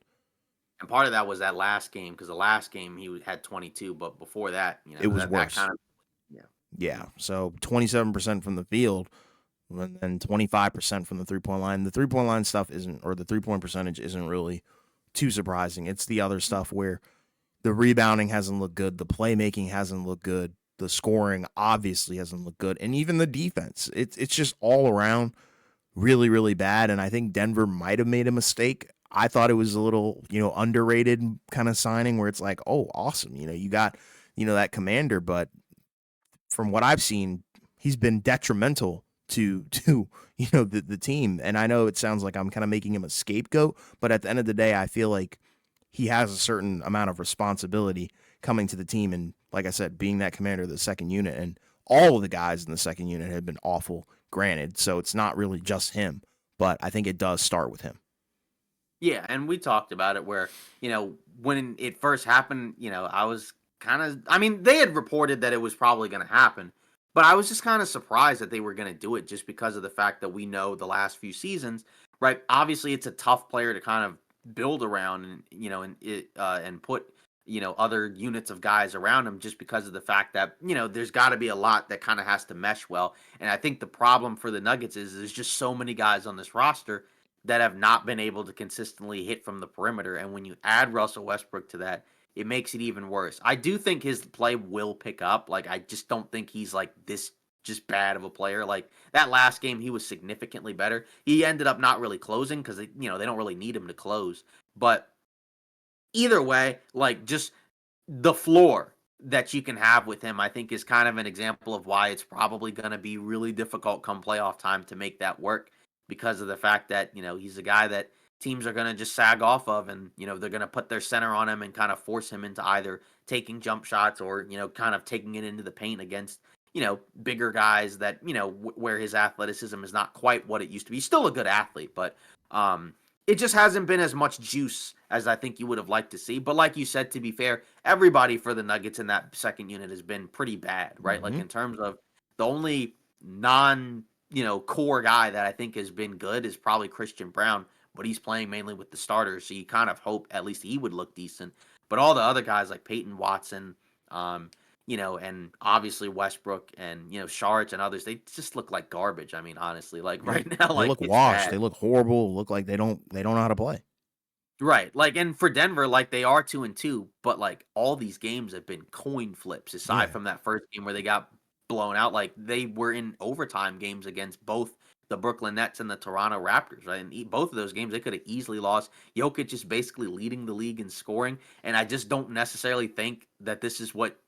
And part of that was that last game because the last game he had 22, but before that, It was that worse. kind of yeah. Yeah. So 27% from the field and then 25% from the 3 point line. The 3 point line stuff isn't, or the 3 point percentage isn't really too surprising. It's the other stuff where the rebounding hasn't looked good, the playmaking hasn't looked good, the scoring obviously hasn't looked good, and even the defense. It's just all around really, really bad. And I think Denver might have made a mistake. I thought it was a little, underrated kind of signing where it's like, oh, awesome. You got, that commander, but from what I've seen, he's been detrimental to the team. And I know it sounds like I'm kind of making him a scapegoat, but at the end of the day, I feel like he has a certain amount of responsibility coming to the team and like I said, being that commander of the second unit. And all of the guys in the second unit have been awful, granted. So it's not really just him, but I think it does start with him. Yeah, and we talked about it where, when it first happened, I was I mean, they had reported that it was probably going to happen, but I was just kind of surprised that they were going to do it just because of the fact that we know the last few seasons, right? Obviously, it's a tough player to kind of build around and, and put, other units of guys around him just because of the fact that, there's got to be a lot that kind of has to mesh well. And I think the problem for the Nuggets is there's just so many guys on this roster that have not been able to consistently hit from the perimeter. And when you add Russell Westbrook to that, it makes it even worse. I do think his play will pick up. Like, I just don't think he's like this just bad of a player. Like that last game, he was significantly better. He ended up not really closing because they don't really need him to close. But either way, like just the floor that you can have with him, I think is kind of an example of why it's probably going to be really difficult come playoff time to make that work because of the fact that, he's a guy that teams are going to just sag off of and, they're going to put their center on him and kind of force him into either taking jump shots or, kind of taking it into the paint against, bigger guys that, where his athleticism is not quite what it used to be. He's still a good athlete, but it just hasn't been as much juice as I think you would have liked to see. But like you said, to be fair, everybody for the Nuggets in that second unit has been pretty bad, right? Like Mm-hmm. in terms of the only non, core guy that I think has been good is probably Christian Brown, but he's playing mainly with the starters, so you kind of hope at least he would look decent. But all the other guys like Peyton Watson, um, and obviously Westbrook and, Shards and others, they just look like garbage. I mean, honestly, like Yeah. right now, They like look it's washed. bad. They look horrible. Look like they don't know how to play. Right. Like, and for Denver, like they are 2-2, but like all these games have been coin flips aside Yeah. from that first game where they got blown out. Like they were in overtime games against both the Brooklyn Nets and the Toronto Raptors, right? And both of those games they could have easily lost. Jokic is basically leading the league in scoring, and I just don't necessarily think that this is what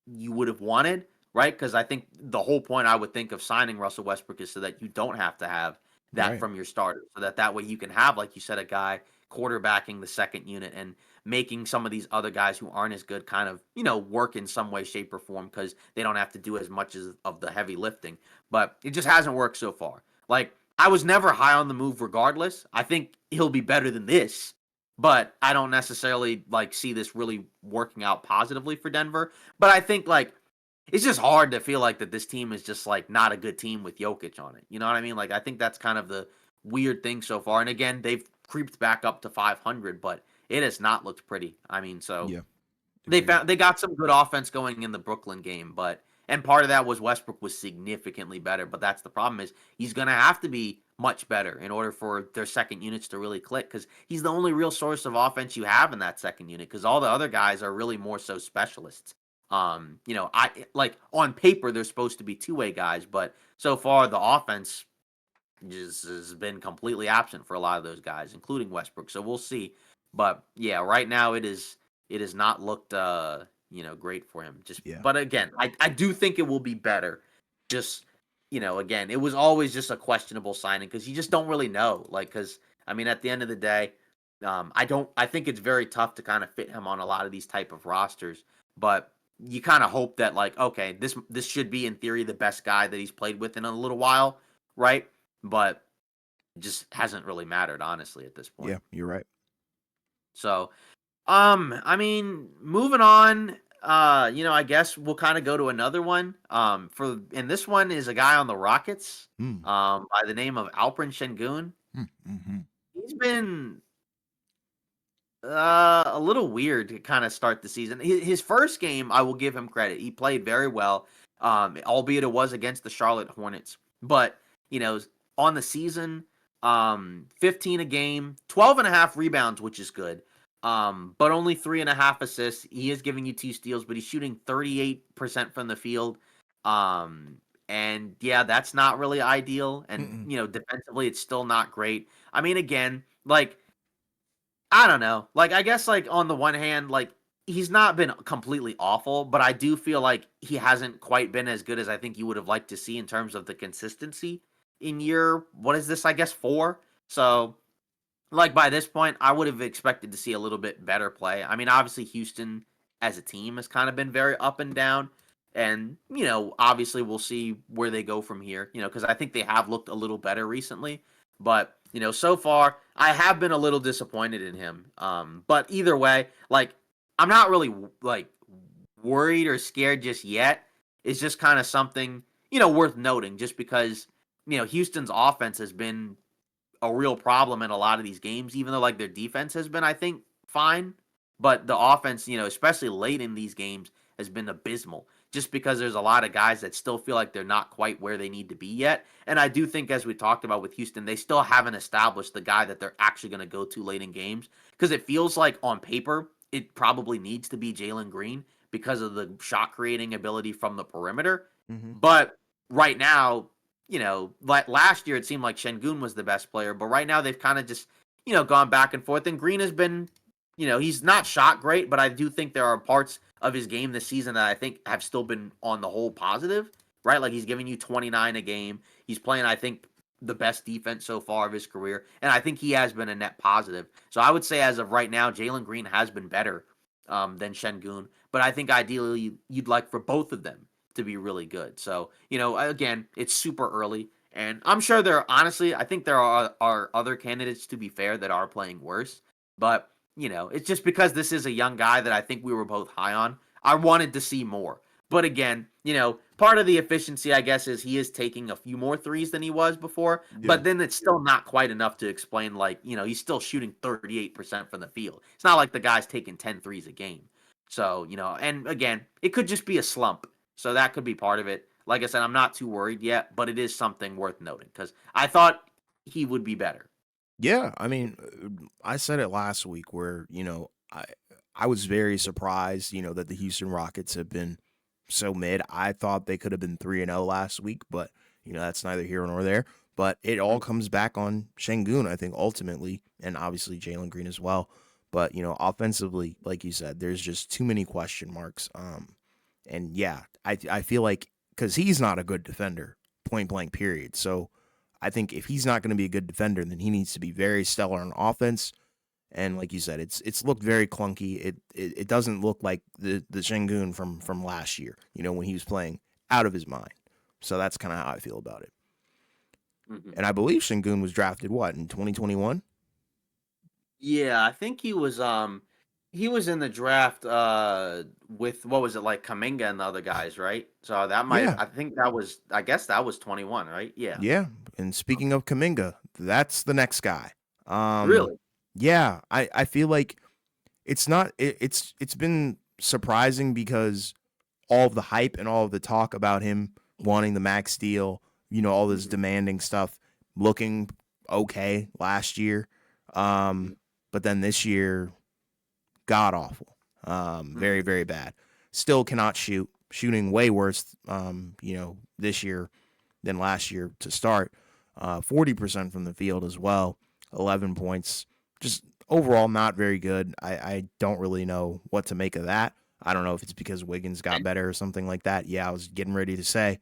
you would have wanted, right? Because I think the whole point I would think of signing Russell Westbrook is so that you don't have to have that Right. from your starter, so that way you can have, like you said, a guy quarterbacking the second unit and making some of these other guys who aren't as good kind of work in some way, shape, or form because they don't have to do as much of the heavy lifting. But it just hasn't worked so far. Like I was never high on the move, regardless. I think he'll be better than this, but I don't necessarily like see this really working out positively for Denver. But I think like it's just hard to feel like that this team is just like not a good team with Jokic on it. You know what I mean? Like I think that's kind of the weird thing so far. And again, they've creeped back up to 500, but it has not looked pretty. I mean, so Yeah. they Agreed. found they got some good offense going in the Brooklyn game, but and part of that was Westbrook was significantly better, but that's the problem is he's going to have to be much better in order for their second units to really click cuz he's the only real source of offense you have in that second unit cuz all the other guys are really more so specialists. I like on paper they're supposed to be two-way guys, but so far the offense just has been completely absent for a lot of those guys, including Westbrook. So we'll see. But yeah, right now it has not looked great for him. Just Yeah. but again, I do think it will be better. Just again, it was always just a questionable signing because you just don't really know. Like because I mean at the end of the day, I think it's very tough to kind of fit him on a lot of these type of rosters, but you kind of hope that like okay, this should be in theory the best guy that he's played with in a little while, right? But it just hasn't really mattered, honestly, at this point. Yeah. You're right. So, I mean, moving on, I guess we'll kind of go to another one. And this one is a guy on the Rockets, Mm. by the name of Alperen Şengün. Mm-hmm. He's been a little weird to kind of start the season. His first game, I will give him credit. He played very well, albeit it was against the Charlotte Hornets. But, you know, on the season, 15 a game, 12 and a half rebounds, which is good. But only 3.5 assists. He is giving you 2 steals, but he's shooting 38% from the field. And yeah, that's not really ideal. And, Mm-mm. defensively, it's still not great. I mean, again, like, I don't know. Like, I guess, like, on the one hand, like, he's not been completely awful, but I do feel like he hasn't quite been as good as I think you would have liked to see in terms of the consistency in year, what is this, I guess, 4? So, like, by this point, I would have expected to see a little bit better play. I mean, obviously, Houston as a team has kind of been very up and down. And, obviously, we'll see where they go from here, because I think they have looked a little better recently. But, so far, I have been a little disappointed in him. But either way, like, I'm not really, like, worried or scared just yet. It's just kind of something, worth noting just because, Houston's offense has been a real problem in a lot of these games, even though like their defense has been, I think, fine. But the offense, especially late in these games, has been abysmal. Just because there's a lot of guys that still feel like they're not quite where they need to be yet. And I do think, as we talked about with Houston, they still haven't established the guy that they're actually going to go to late in games. Because it feels like on paper, it probably needs to be Jalen Green because of the shot creating ability from the perimeter. Mm-hmm. But right now, like last year it seemed like Şengün was the best player, but right now they've kind of just, gone back and forth. And Green has been, he's not shot great, but I do think there are parts of his game this season that I think have still been on the whole positive, right? Like he's giving you 29 a game. He's playing, I think, the best defense so far of his career. And I think he has been a net positive. So I would say as of right now, Jalen Green has been better than Şengün. But I think ideally you'd like for both of them to be really good. So, again, it's super early. And I'm sure honestly, I think there are other candidates, to be fair, that are playing worse. But, it's just because this is a young guy that I think we were both high on. I wanted to see more. But again, part of the efficiency, I guess, is he is taking a few more threes than he was before. Yeah. But then it's still not quite enough to explain, like, he's still shooting 38% from the field. It's not like the guy's taking 10 threes a game. So, and again, it could just be a slump. So that could be part of it. Like I said, I'm not too worried yet, but it is something worth noting because I thought he would be better. Yeah, I mean, I said it last week where, I was very surprised, that the Houston Rockets have been so mid. I thought they could have been 3-0 last week, but that's neither here nor there. But it all comes back on Şengün, I think, ultimately, and obviously Jalen Green as well. But, offensively, like you said, there's just too many question marks. And yeah, I feel like because he's not a good defender, point blank, period. So I think if he's not going to be a good defender, then he needs to be very stellar on offense. And like you said, it's looked very clunky. It doesn't look like the Şengün from last year, when he was playing out of his mind. So that's kind of how I feel about it. Mhm. And I believe Şengün was drafted what in 2021. Yeah, I think he was in the draft with what was it like Kaminga and the other guys, right? So Yeah, I guess that was 21, right? Yeah. yeah. And speaking of Kaminga, that's the next guy. Um, Really? yeah, I feel like it's not. It's been surprising because all of the hype and all of the talk about him wanting the max deal, all this Mhm, demanding stuff, looking okay last year. mhm, But then this year, god awful. Very, mhm, very bad. Still cannot shoot. Shooting way worse, this year than last year to start. 40% from the field as well. 11 points. Just overall not very good. I don't really know what to make of that. I don't know if it's because Wiggins got better or something like that. Yeah, I was getting ready to say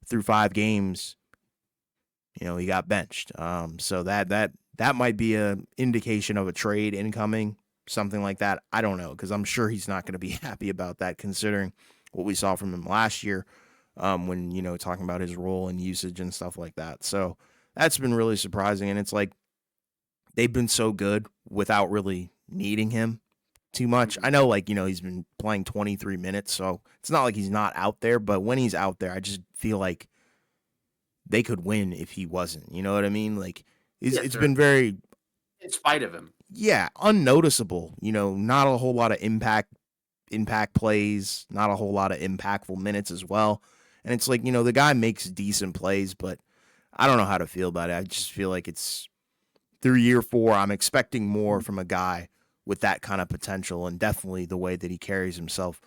through 5 games, he got benched. So that might be a indication of a trade incoming, something like that. I don't know because I'm sure he's not going to be happy about that considering what we saw from him last year when talking about his role and usage and stuff like that. So that's been really surprising, and it's like they've been so good without really needing him too much. mhm. I know, like he's been playing 23 minutes, so it's not like he's not out there. But when he's out there, I just feel like they could win if he wasn't. You know what I mean? Like Yes, it's sir. been very, In spite of him. yeah, unnoticeable. Not a whole lot of impact plays, not a whole lot of impactful minutes as well. And it's like, the guy makes decent plays, but I don't know how to feel about it. I just feel like it's through year 4. I'm expecting more from a guy with that kind of potential and definitely the way that he carries himself,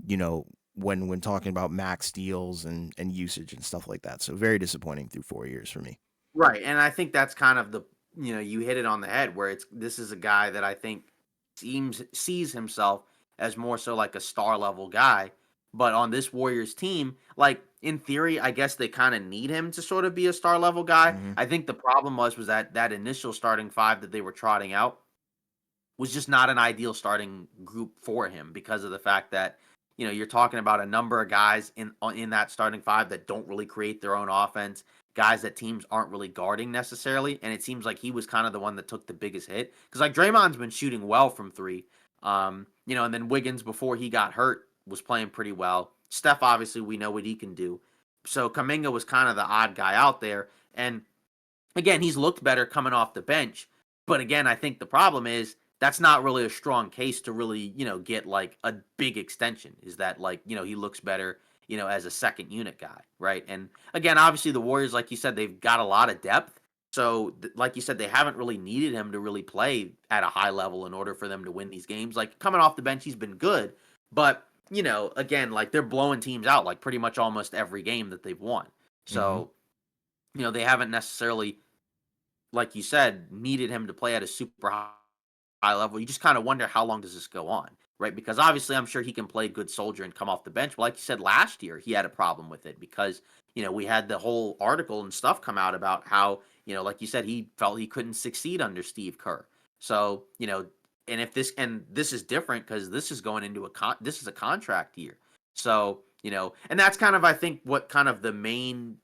you know, when talking about max deals and usage and stuff like that. So very disappointing through 4 years for me. Right, and I think that's kind of you hit it on the head where this is a guy that I think sees himself as more so like a star level guy, but on this Warriors team, like in theory, I guess they kind of need him to sort of be a star level guy. Hmm. I think the problem was that initial starting five that they were trotting out was just not an ideal starting group for him because of the fact that you're talking about a number of guys in that starting five that don't really create their own offense, guys that teams aren't really guarding necessarily, and it seems like he was kind of the one that took the biggest hit because like Draymond's been shooting well from three, and then Wiggins before he got hurt was playing pretty well. Steph obviously we know what he can do, so Kaminga was kind of the odd guy out there, and again, he's looked better coming off the bench. But again, I think the problem is that's not really a strong case to really, get like a big extension. Is that like, he looks better, as a second unit guy, right? And again, obviously the Warriors, like you said, they've got a lot of depth. So, like you said, they haven't really needed him to really play at a high level in order for them to win these games. Like coming off the bench, he's been good, but again, like they're blowing teams out like pretty much almost every game that they've won. Hmm. So, they haven't necessarily like you said, needed him to play at a super high level. You just kind of wonder how long does this go on, right? Because obviously, I'm sure he can play good soldier and come off the bench. But like you said, last year he had a problem with it because we had the whole article and stuff come out about how like you said, he felt he couldn't succeed under Steve Kerr. So and if this is different because this is going into this is a contract year. So and that's kind of I think what kind of the main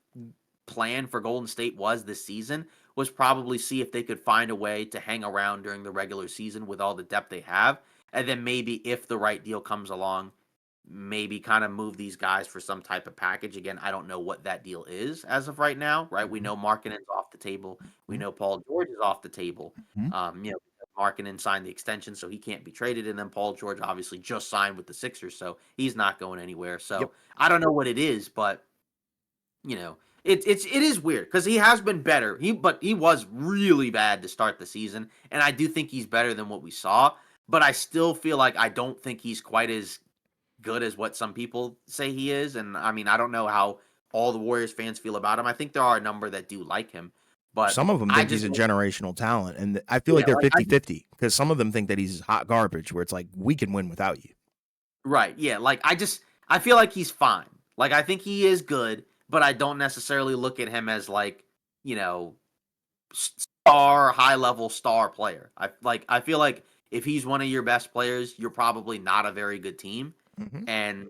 plan for Golden State was this season was probably see if they could find a way to hang around during the regular season with all the depth they have. And then maybe if the right deal comes along, maybe kind of move these guys for some type of package. Again, I don't know what that deal is as of right now, right? We Hmm. know Markkinen's off the table. We know Paul George is off the table. Hmm. Markkanen signed the extension, so he can't be traded. And then Paul George obviously just signed with the Sixers, so he's not going anywhere. Yep. So I don't know what it is, but it is weird because he has been better. But he was really bad to start the season, and I do think he's better than what we saw. But I still feel like I don't think he's quite as good as what some people say he is. And I mean, I don't know how all the Warriors fans feel about him. I think there are a number that do like him, but Some of them I think he's just a generational talent, and I feel like yeah, they're like 50-50 because some of them think that he's hot garbage, where it's like, we can win without you. right, yeah, like I feel like he's fine. Like I think he is good, but I don't necessarily look at him as like you know star high level star player. I feel like if he's one of your best players, you're probably not a very good team. Hmm. And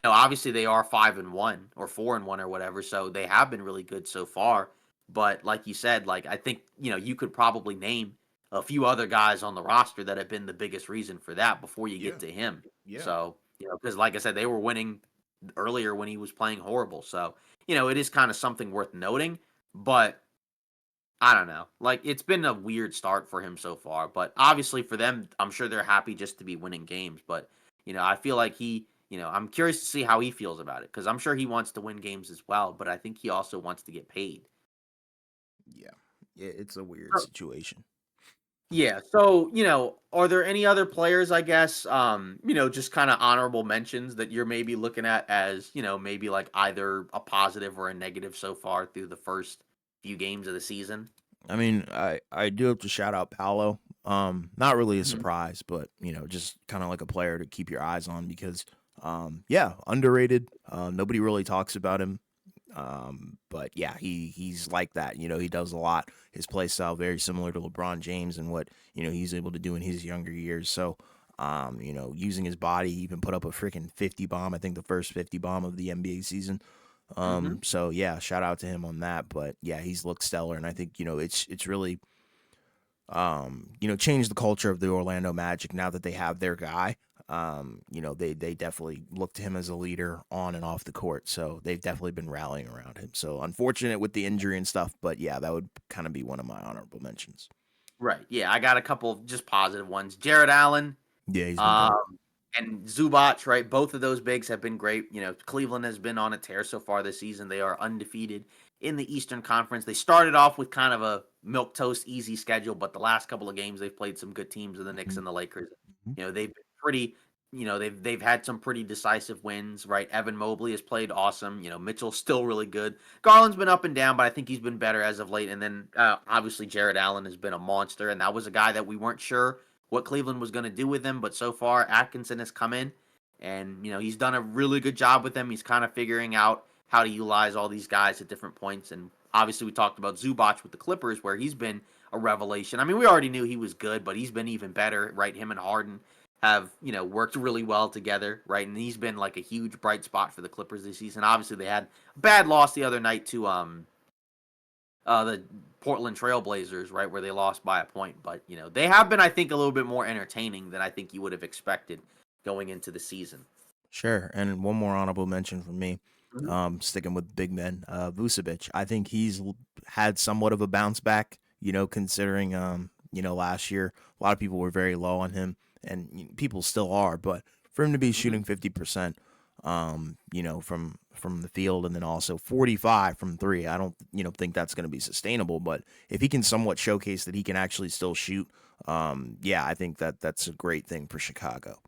obviously they are 5-1 or 4-1 or whatever, so they have been really good so far. But like you said, like I think you could probably name a few other guys on the roster that have been the biggest reason for that before you get Yeah, to him. yeah, So because like I said, they were winning earlier when he was playing horrible. So it is kind of something worth noting. But I don't know. Like it's been a weird start for him so far, but obviously for them, I'm sure they're happy just to be winning games. But I feel like I'm curious to see how he feels about it because I'm sure he wants to win games as well, but I think he also wants to get paid. yeah. It's a weird situation. Yeah. So, are there any other players, I guess, just kind of honorable mentions that you're maybe looking at as, maybe like either a positive or a negative so far through the first few games of the season? I mean, I do have to shout out Paolo. Not really a Mhm. surprise, but just kind of like a player to keep your eyes on because, yeah, underrated. Nobody really talks about him. But yeah, he's like that. He does a lot. His play style very similar to LeBron James and what he's able to do in his younger years. So, using his body, he even put up a freaking 50 bomb. I think the first 50 bomb of the NBA season. Mhm. So yeah, shout out to him on that. But yeah, he's looked stellar, and I think it's really changed the culture of the Orlando Magic now that they have their guy. They definitely look to him as a leader on and off the court. So they've definitely been rallying around him. So unfortunate with the injury and stuff, but yeah, that would kind of be one of my honorable mentions. Right. Yeah, I got a couple of just positive ones. Jared Allen, Yeah, he's been um, dope. and Zubac, right? Both of those bigs have been great. Cleveland has been on a tear so far this season. They are undefeated in the Eastern Conference. They started off with kind of a milk toast easy schedule, but the last couple of games they've played some good teams, in the Knicks Mhm. and the Lakers. Mhm. They've been pretty. They've had some pretty decisive wins, right? Evan Mobley has played awesome. Mitchell's still really good. Garland's been up and down, but I think he's been better as of late. And then obviously Jared Allen has been a monster, and that was a guy that we weren't sure what Cleveland was going to do with him, but so far Atkinson has come in, and he's done a really good job with them. He's kind of figuring out how to utilize all these guys at different points, and obviously we talked about Zubac with the Clippers, where he's been a revelation. I mean, we already knew he was good, but he's been even better, right? Him and Harden have worked really well together, right? And he's been like a huge bright spot for the Clippers this season. Obviously, they had a bad loss the other night to the Portland Trailblazers, right, where they lost by a point. But they have been, I think, a little bit more entertaining than I think you would have expected going into the season. Sure. And one more honorable mention from me. Mhm. Sticking with big men, Vucevic. I think he's had somewhat of a bounce back. Considering last year a lot of people were very low on him, and people still are. But for him to be Mhm. shooting 50%, from the field, and then also 45 from three, I don't think that's going to be sustainable. But if he can somewhat showcase that he can actually still shoot, yeah, I think that's a great thing for Chicago.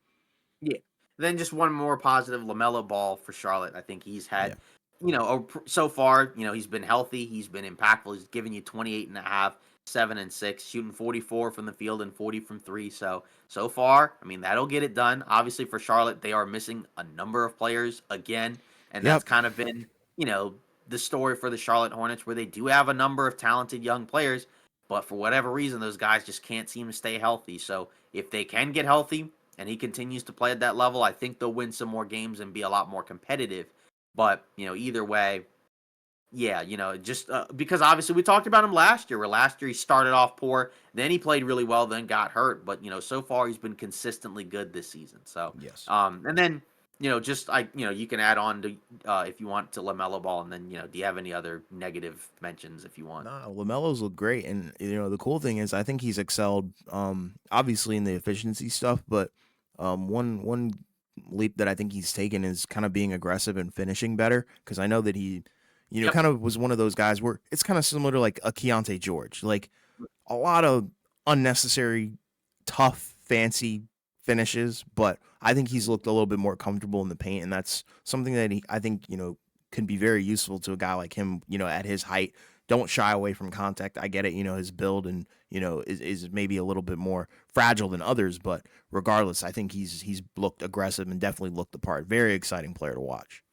Yeah. Then just one more positive, LaMelo Ball for Charlotte. I think he's Yeah. had, so far, he's been healthy. He's been impactful. He's given you 28 and a half, 7 and 6, shooting 44 from the field and 40 from three. So far, I mean, that'll get it done. Obviously, for Charlotte, they are missing a number of players again. And that's Yep. kind of been, the story for the Charlotte Hornets, where they do have a number of talented young players. But for whatever reason, those guys just can't seem to stay healthy. So if they can get healthy, and he continues to play at that level, I think they'll win some more games and be a lot more competitive. But, either way, yeah, just because obviously we talked about him last year, where last year he started off poor, then he played really well, then got hurt. But, so far he's been consistently good this season. So, Yes. and then, just you can add on to if you want to LaMelo Ball, and then do you have any other negative mentions if you want? Nah, Lamelo's look great, and the cool thing is I think he's excelled, obviously in the efficiency stuff, but one leap that I think he's taken is kind of being aggressive and finishing better. Because I know that he, Yep. kind of was one of those guys where it's kind of similar to like a Keontae George, like a lot of unnecessary, tough, fancy finishes, but I think he's looked a little bit more comfortable in the paint, and that's something that I think can be very useful to a guy like him. At his height, don't shy away from contact. I get it. His build and is maybe a little bit more fragile than others, but regardless, I think he's looked aggressive and definitely looked the part. Very exciting player to watch.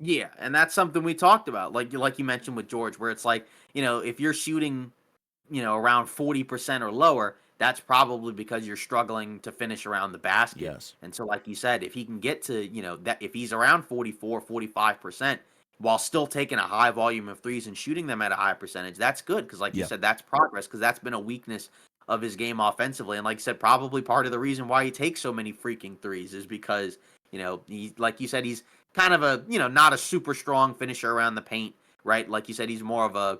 Yeah, and that's something we talked about, like you mentioned with George, where it's like, if you're shooting, around 40% or lower, that's probably because you're struggling to finish around the basket. Yes. And so, like you said, if he can get to, that if he's around 44, 45% while still taking a high volume of threes and shooting them at a high percentage, that's good. Cause like you Yeah. said, that's progress, because that's been a weakness of his game offensively. And like I said, probably part of the reason why he takes so many freaking threes is because, he, like you said, he's kind of a, not a super strong finisher around the paint, right? Like you said, he's more of a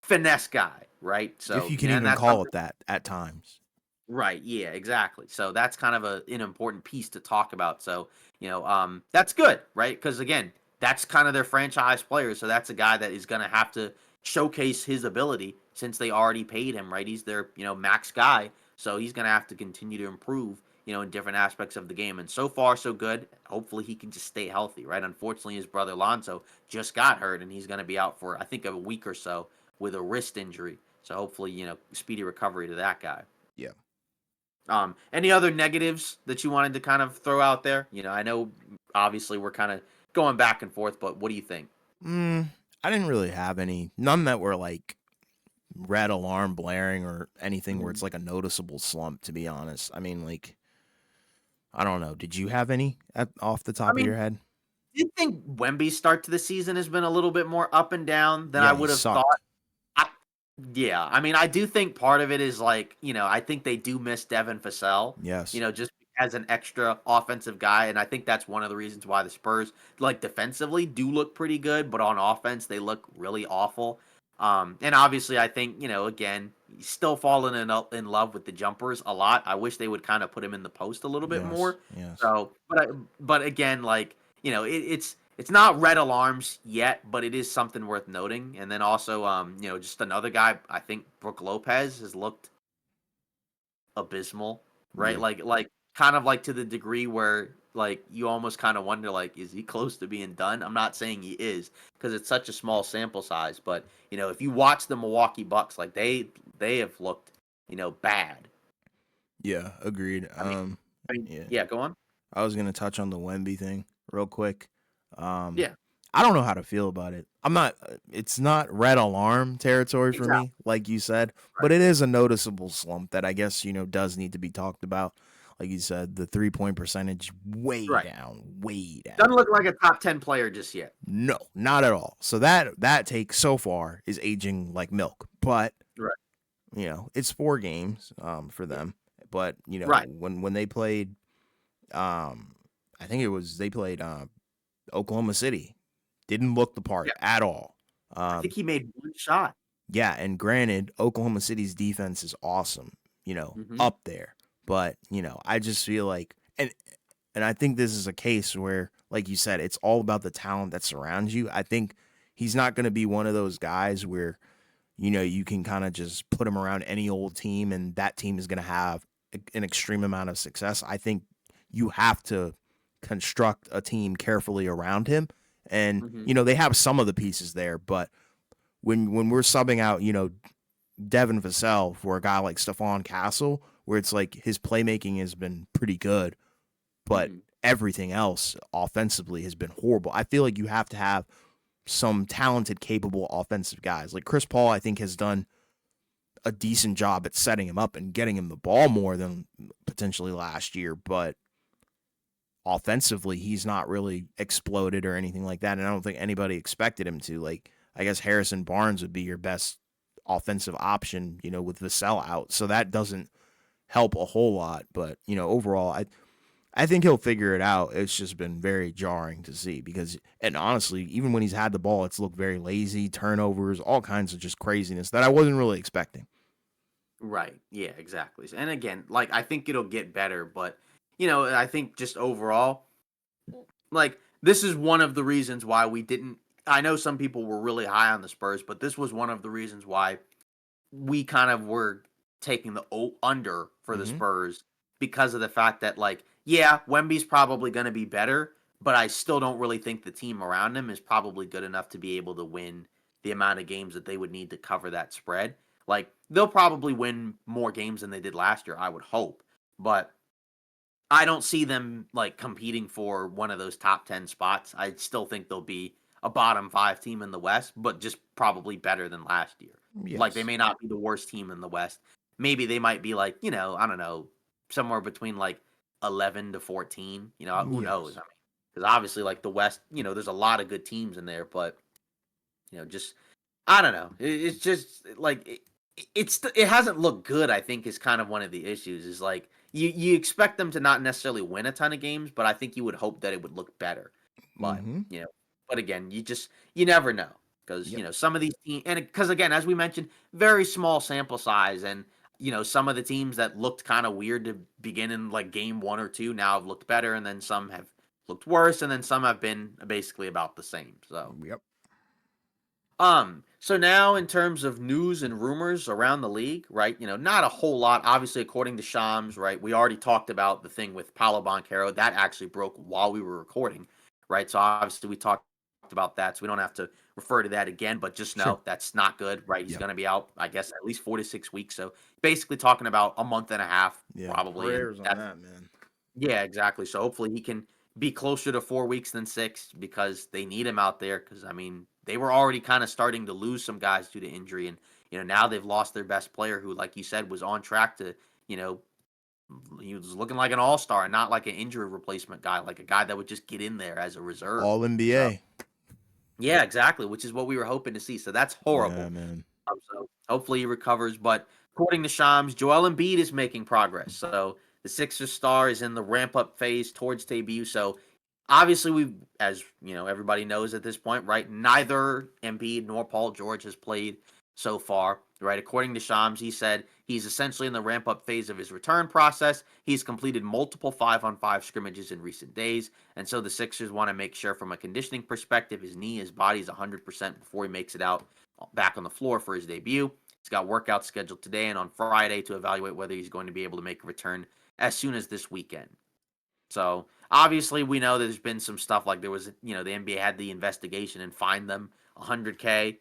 finesse guy, right? If So, you can and even that's call something, it that at times. right? Yeah, exactly. So that's kind of an important piece to talk about. So, that's good, right? Because again, that's kind of their franchise player. So that's a guy that is going to have to showcase his ability since they already paid him, right? He's their, max guy. So he's going to have to continue to improve, in different aspects of the game. And so far, so good. Hopefully he can just stay healthy, right? Unfortunately, his brother Lonzo just got hurt and he's going to be out for, I think, a week or so with a wrist injury. So hopefully, speedy recovery to that guy. Yeah. Any other negatives that you wanted to kind of throw out there? I know obviously we're kind of going back and forth, but what do you think? Mm, I didn't really have any. None that were like red alarm blaring or anything where Mhm. it's like a noticeable slump, to be honest. I mean, like, I don't know. Did you have any off the I top of mean, your head? do you think Wemby's start to the season has been a little bit more up and down than I Yeah, he would have thought? sucked. I, yeah, I mean, I do think part of it is like, I think they do miss Devin Vassell, Yes. just as an extra offensive guy. And I think that's one of the reasons why the Spurs, like defensively, do look pretty good, but on offense, they look really awful. And obviously, I think, again, he's still falling in love with the jumpers a lot. I wish they would kind of put him in the post a little bit Yes. more. Yes. So, but again, like, it's not red alarms yet, but it is something worth noting. And then also, just another guy. I think Brooke Lopez has looked abysmal, right? Yeah. Like kind of like to the degree where like you almost kind of wonder like, is he close to being done? I'm not saying he is because it's such a small sample size, but if you watch the Milwaukee Bucks, like they have looked bad. Yeah. Agreed. I mean, Yeah. yeah, go on. I was gonna touch on the Wemby thing real quick. Yeah, I don't know how to feel about it. I'm not. It's not red alarm territory for exactly. me, like you said, Right. but it is a noticeable slump that I guess does need to be talked about. Like you said, the 3-point percentage way Right. down, way Doesn't down. look like a top 10 player just yet. No, not at all. So that take so far is aging like milk. But Right. it's 4 games for them. But Right. when they played, I think it was they played Oklahoma City. Didn't look the part Yeah. at all. I Um, think he made one shot. yeah, and granted, Oklahoma City's defense is awesome, Hmm. up there. But, I just feel like and I think this is a case where, like you said, it's all about the talent that surrounds you. I think he's not gonna be one of those guys where, you can kind of just put him around any old team and that team is gonna have an extreme amount of success. I think you have to construct a team carefully around him. And, Hmm. they have some of the pieces there, but when we're subbing out, Devin Vassell for a guy like Stephon Castle, where it's like his playmaking has been pretty good, but Hmm. everything else offensively has been horrible. I feel like you have to have some talented, capable offensive guys. Like Chris Paul, I think has done a decent job at setting him up and getting him the ball more than potentially last year, but offensively, he's not really exploded or anything like that. And I don't think anybody expected him to. Like, I guess Harrison Barnes would be your best offensive option, with Vassell out. So that doesn't help a whole lot. But, overall, I think he'll figure it out. It's just been very jarring to see because, and honestly, even when he's had the ball, it's looked very lazy, turnovers, all kinds of just craziness that I wasn't really expecting. Right. Yeah, exactly. And again, like I think it'll get better, but you know, I think just overall, like this is one of the reasons why we didn't. I know some people were really high on the Spurs, but this was one of the reasons why we kind of were taking the under for the Hmm. Spurs because of the fact that, like, yeah, Wemby's probably going to be better, but I still don't really think the team around him is probably good enough to be able to win the amount of games that they would need to cover that spread. Like, they'll probably win more games than they did last year, I would hope. But I don't see them like competing for one of those top 10 spots. I still think they'll be a bottom 5 team in the West, but just probably better than last year. Like they Yes. may not be the worst team in the West. Maybe they might be like, I don't know, somewhere between like 11 to 14, who knows? I Yes. mean, cuz obviously like the West, there's a lot of good teams in there, but just I don't know. It's just like it hasn't looked good. I think is kind of one of the issues. Is like you expect them to not necessarily win a ton of games, but I think you would hope that it would look better. But Hmm. but again, you never know because Yep. some of these teams and because again, as we mentioned, very small sample size and. Some of the teams that looked kind of weird to begin in like game 1 or 2 now have looked better, and then some have looked worse, and then some have been basically about the same. So, Yep. so now in terms of news and rumors around the league, right? Not a whole lot. Obviously, according to Shams, right? We already talked about the thing with Paolo Banchero. That actually broke while we were recording, right? So obviously we talked about that. So we don't have to refer to that again, but just Sure. know that's not good, right? He's Yep. gonna be out, I guess, at least 4 to 6 weeks. So basically talking about a month and a half, Yeah. probably. And Prayers on that's that, man. yeah, exactly. So hopefully he can be closer to 4 weeks than six because they need him out there. Because I mean, they were already kind of starting to lose some guys due to injury, and now they've lost their best player, who, like you said, was on track to, you know, he was looking like an all star, and not like an injury replacement guy, like a guy that would just get in there as a reserve. All So NBA. yeah, exactly, which is what we were hoping to see. So that's Yeah, horrible. man. So hopefully he recovers. But according to Shams, Joel Embiid is making progress. So the Sixers star is in the ramp up phase towards debut. So obviously we, as everybody knows at this point, right? Neither Embiid nor Paul George has played so far, right? According to Shams, he said he's essentially in the ramp up phase of his return process. He's completed multiple 5-on-5 scrimmages in recent days, and so the Sixers want to make sure, from a conditioning perspective, his knee, his body's 100% before he makes it out back on the floor for his debut. He's got workouts scheduled today and on Friday to evaluate whether he's going to be able to make a return as soon as this weekend. So obviously, we know there's been some stuff like there was, the NBA had the investigation and fined them 100K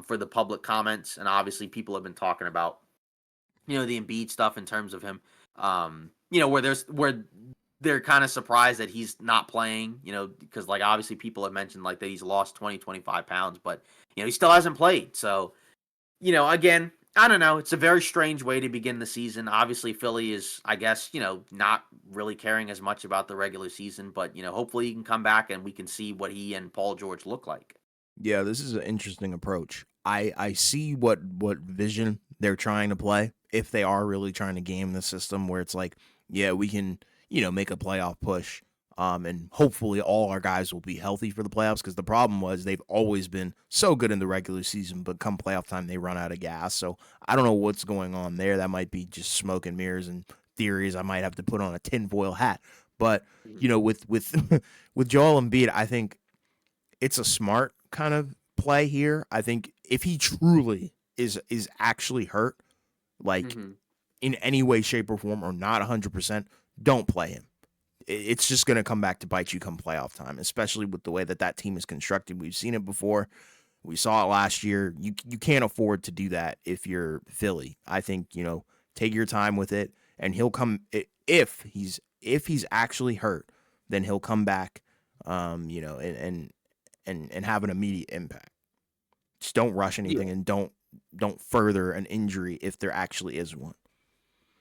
for the public comments, and obviously people have been talking about, the Embiid stuff in terms of him, where they're kind of surprised that he's not playing, because like obviously people have mentioned like that he's lost 20-25 pounds, but he still hasn't played. So again, I don't know. It's a very strange way to begin the season. Obviously, Philly is, I guess, not really caring as much about the regular season, but, hopefully he can come back and we can see what he and Paul George look like. Yeah, this is an interesting approach. I see what vision they're trying to play if they are really trying to game the system where it's like, yeah, we can, make a playoff push. And hopefully all our guys will be healthy for the playoffs because the problem was they've always been so good in the regular season, but come playoff time they run out of gas. So I don't know what's going on there. That might be just smoke and mirrors and theories. I might have to put on a tinfoil hat. But Mhm. with with Joel Embiid, I think it's a smart kind of play here. I think if he truly is actually hurt, like Mhm. in any way, shape, or form, or not 100%, don't play him. It's just going to come back to bite you come playoff time, especially with the way that team is constructed. We've seen it before. We saw it last year. You can't afford to do that if you're Philly. I think take your time with it, and he'll come if he's actually hurt, then he'll come back. And have an immediate impact. Just don't rush Yeah. anything and don't further an injury if there actually is one.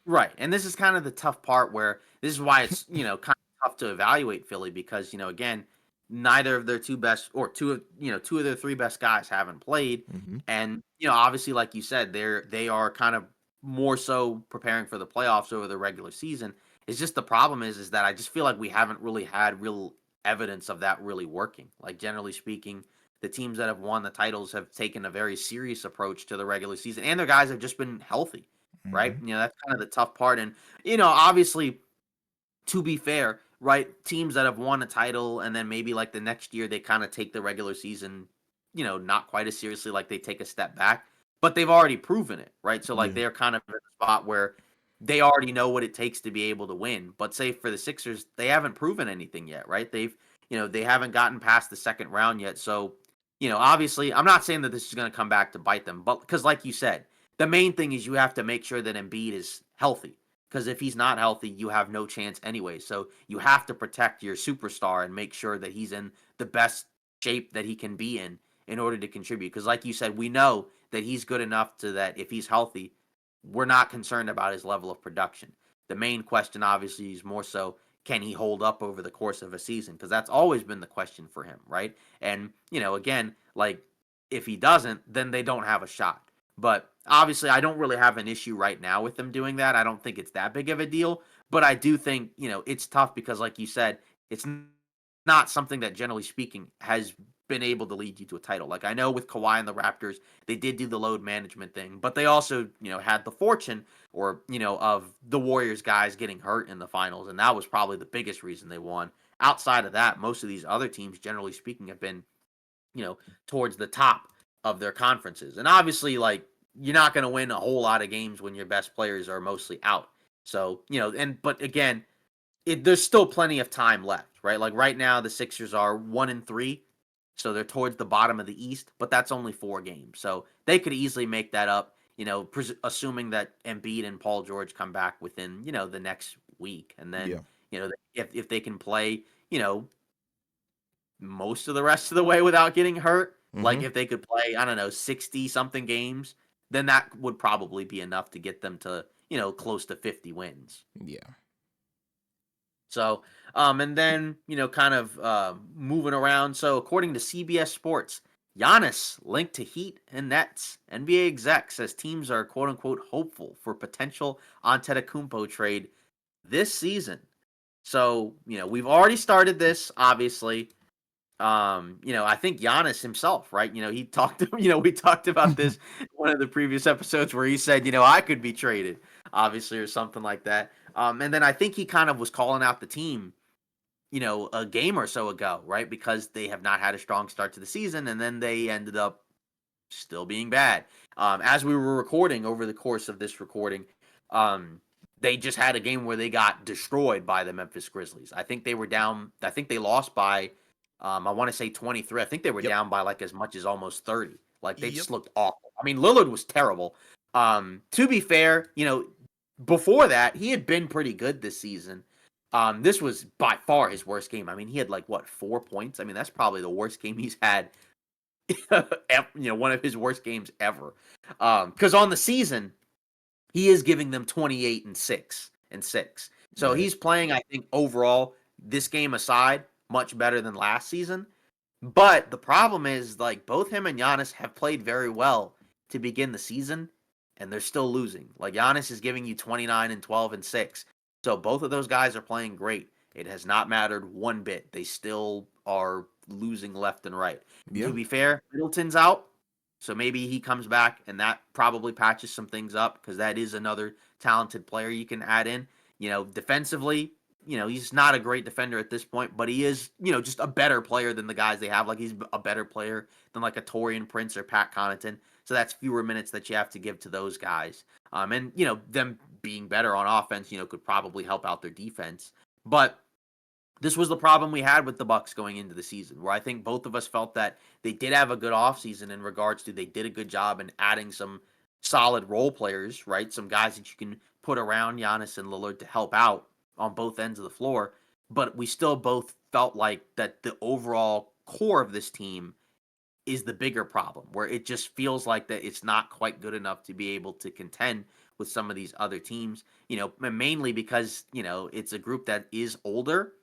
Right. And this is kind of the tough part where this is why it's, kind of tough to evaluate Philly because, again, neither of their two best or two of their three best guys haven't played. Hmm. And, obviously, like you said, they are kind of more so preparing for the playoffs over the regular season. It's just the problem is that I just feel like we haven't really had real evidence of that really working. Like generally speaking, the teams that have won the titles have taken a very serious approach to the regular season, and their guys have just been healthy, right? Hmm. That's kind of the tough part. And obviously, to be fair, right, teams that have won a title and then maybe like the next year they kind of take the regular season, not quite as seriously, like they take a step back, but they've already proven it, right? So like Yeah. they're kind of in a spot where they already know what it takes to be able to win. But say for the Sixers, they haven't proven anything yet, right? They haven't gotten past the second round yet. So, obviously, I'm not saying that this is going to come back to bite them, but because like you said, the main thing is you have to make sure that Embiid is healthy. Because if he's not healthy, you have no chance anyway. So you have to protect your superstar and make sure that he's in the best shape that he can be in order to contribute. Because like you said, we know that he's good enough to that if he's healthy, we're not concerned about his level of production. The main question, obviously, is more so can he hold up over the course of a season? Because that's always been the question for him, right? And, again, like if he doesn't, then they don't have a shot. But obviously, I don't really have an issue right now with them doing that. I don't think it's that big of a deal. But I do think, it's tough because, like you said, it's not something that, generally speaking, has been able to lead you to a title. Like I know with Kawhi and the Raptors, they did do the load management thing, but they also, had the fortune or, of the Warriors guys getting hurt in the finals. And that was probably the biggest reason they won. Outside of that, most of these other teams, generally speaking, have been, you know, towards the top of their conferences. And obviously, like, you're not going to win a whole lot of games when your best players are mostly out. So, but again, there's still plenty of time left, right? Like right now, the Sixers are 1-3, so they're towards the bottom of the East, but that's only 4 games, so they could easily make that up. Assuming that Embiid and Paul George come back within the next week, and then Yeah. if they can play most of the rest of the way without getting hurt, like Hmm. if they could play I don't know 60 something games, then that would probably be enough to get them to close to 50 wins. Yeah. So, and then, kind of moving around. So, according to CBS Sports, Giannis linked to Heat and Nets. NBA exec says teams are quote unquote hopeful for potential Antetokounmpo trade this season. So, we've already started this, obviously. I think Giannis himself, right? He talked, we talked about this in one of the previous episodes where he said, I could be traded, obviously, or something like that. And then I think he kind of was calling out the team, a game or so ago, right? Because they have not had a strong start to the season, and then they ended up still being bad. As we were recording over the course of this recording, they just had a game where they got destroyed by the Memphis Grizzlies. I think they were down. I think they lost by, I want to say 23. I think they were Yep. down by like as much as almost 30. Like they Yep. just looked awful. I mean, Lillard was terrible. To be fair, before that, he had been pretty good this season. This was by far his worst game. I mean, he had like what 4 points. I mean, that's probably the worst game he's had one of his worst games ever. Because on the season, he is giving them 28 and 6. So Right. he's playing, I think, overall, this game aside, much better than last season. But the problem is, like, both him and Giannis have played very well to begin the season, and they're still losing. Like, Giannis is giving you 29 and 12 and 6. So both of those guys are playing great. It has not mattered one bit. They still are losing left and right. To Yeah. be fair, Middleton's out. So maybe he comes back and that probably patches some things up because that is another talented player you can add in. Defensively, he's not a great defender at this point, but he is, just a better player than the guys they have. Like he's a better player than like a Torian Prince or Pat Connaughton. So that's fewer minutes that you have to give to those guys. And them being better on offense, could probably help out their defense. But this was the problem we had with the Bucks going into the season, where I think both of us felt that they did have a good offseason in regards to they did a good job in adding some solid role players, right? Some guys that you can put around Giannis and Lillard to help out on both ends of the floor. But we still both felt like that the overall core of this team is the bigger problem, where it just feels like that it's not quite good enough to be able to contend with some of these other teams, mainly because, it's a group that is older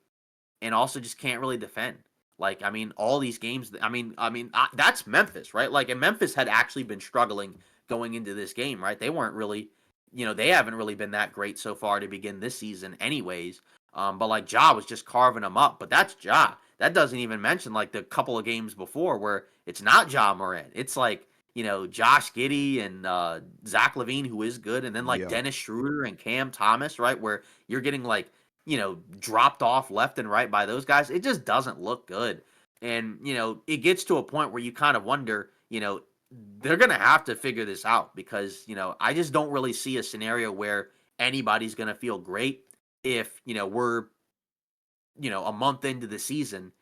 and also just can't really defend. Like, I mean, all these games. That's Memphis, right? Like, and Memphis had actually been struggling going into this game, right? They weren't really they haven't really been that great so far to begin this season, anyways. But like Ja was just carving them up. But that's Ja. That doesn't even mention like the couple of games before where it's not Ja Morant. It's like Josh Giddey and Zach Levine, who is good, and then like Yeah. Dennis Schroeder and Cam Thomas, right? Where you're getting like dropped off left and right by those guys. It just doesn't look good. And it gets to a point where you kind of wonder, they're going to have to figure this out because, I just don't really see a scenario where anybody's going to feel great if, we're, a month into the season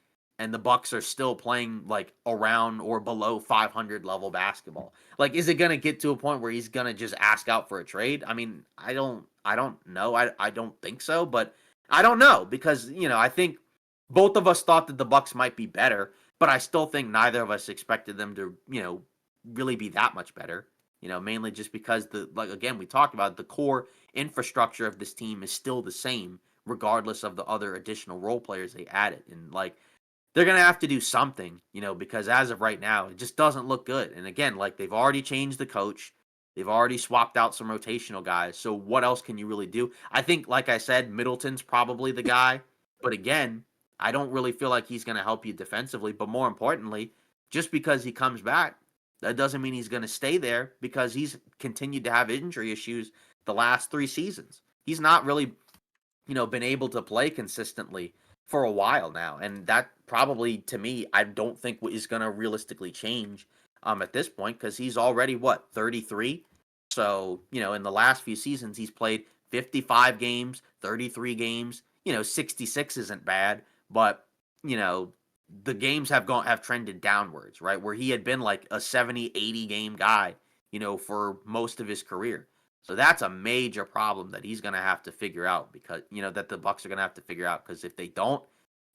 and the Bucks are still playing like around or below 500 level basketball. Like, is it going to get to a point where he's going to just ask out for a trade? I mean, I don't know. I don't think so, but I don't know because, I think both of us thought that the Bucks might be better, but I still think neither of us expected them to, really be that much better. Mainly just because like again, we talked about the core infrastructure of this team is still the same, regardless of the other additional role players they added. And like they're gonna have to do something, because as of right now, it just doesn't look good. And again, like they've already changed the coach. They've already swapped out some rotational guys. So what else can you really do? I think, like I said, Middleton's probably the guy. But again, I don't really feel like he's going to help you defensively. But more importantly, just because he comes back, that doesn't mean he's going to stay there because he's continued to have injury issues the last 3 seasons. He's not really, been able to play consistently for a while now. And that probably, to me, I don't think is going to realistically change at this point because he's already, what, 33? So, in the last few seasons, he's played 55 games, 33 games. 66 isn't bad, but, you know, the games have trended downwards, right? Where he had been like a 70, 80 game guy, for most of his career. So that's a major problem that he's going to have to figure out because, that the Bucks are going to have to figure out because if they don't,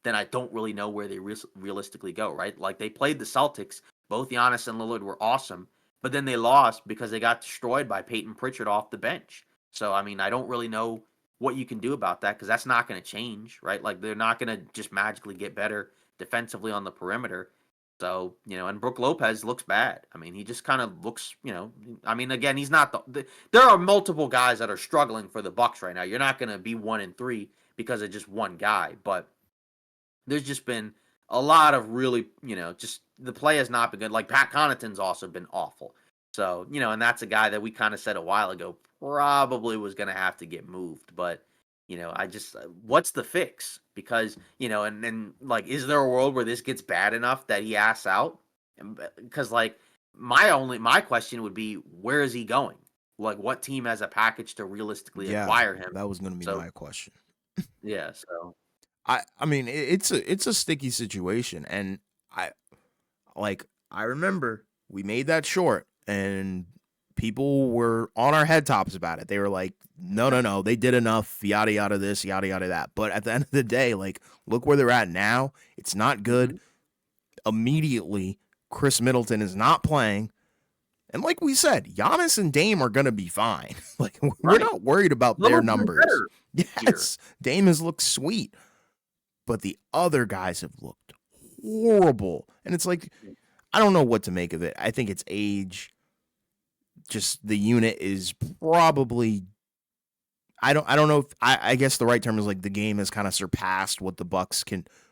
then I don't really know where they realistically go, right? Like they played the Celtics, both Giannis and Lillard were awesome, but then they lost because they got destroyed by Peyton Pritchard off the bench. So, I mean, I don't really know what you can do about that because that's not going to change, right? Like they're not going to just magically get better defensively on the perimeter. So, and Brook Lopez looks bad. I mean, he just kind of looks, I mean, again, he's not there are multiple guys that are struggling for the Bucks right now. You're not going to be 1-3 because of just one guy, but there's just been a lot of really, just the play has not been good. Like Pat Connaughton's also been awful. So, and that's a guy that we kind of said a while ago probably was going to have to get moved. But, I just, what's the fix? Because, and then like, is there a world where this gets bad enough that he asks out? Because, like, my question would be, where is he going? Like, what team has a package to realistically Yeah, acquire him? that was going to be So, my question. yeah, so. I mean, it's a sticky situation, and I I remember we made that short, and people were on our head tops about it. They were like, no, no, no, they did enough, yada yada this, yada yada that. But at the end of the day, like, look where they're at now. It's not good. Mhm. Immediately, Chris Middleton is not playing. And like we said, Giannis and Dame are gonna be fine. Like we're Right. not worried about their Little's been numbers. better here. Yes, Dame has looked sweet, but the other guys have looked horrible. And it's like I don't know what to make of it. I think it's age. Just the unit is probably I don't know if I guess the right term is like the game has kind of surpassed what the Bucks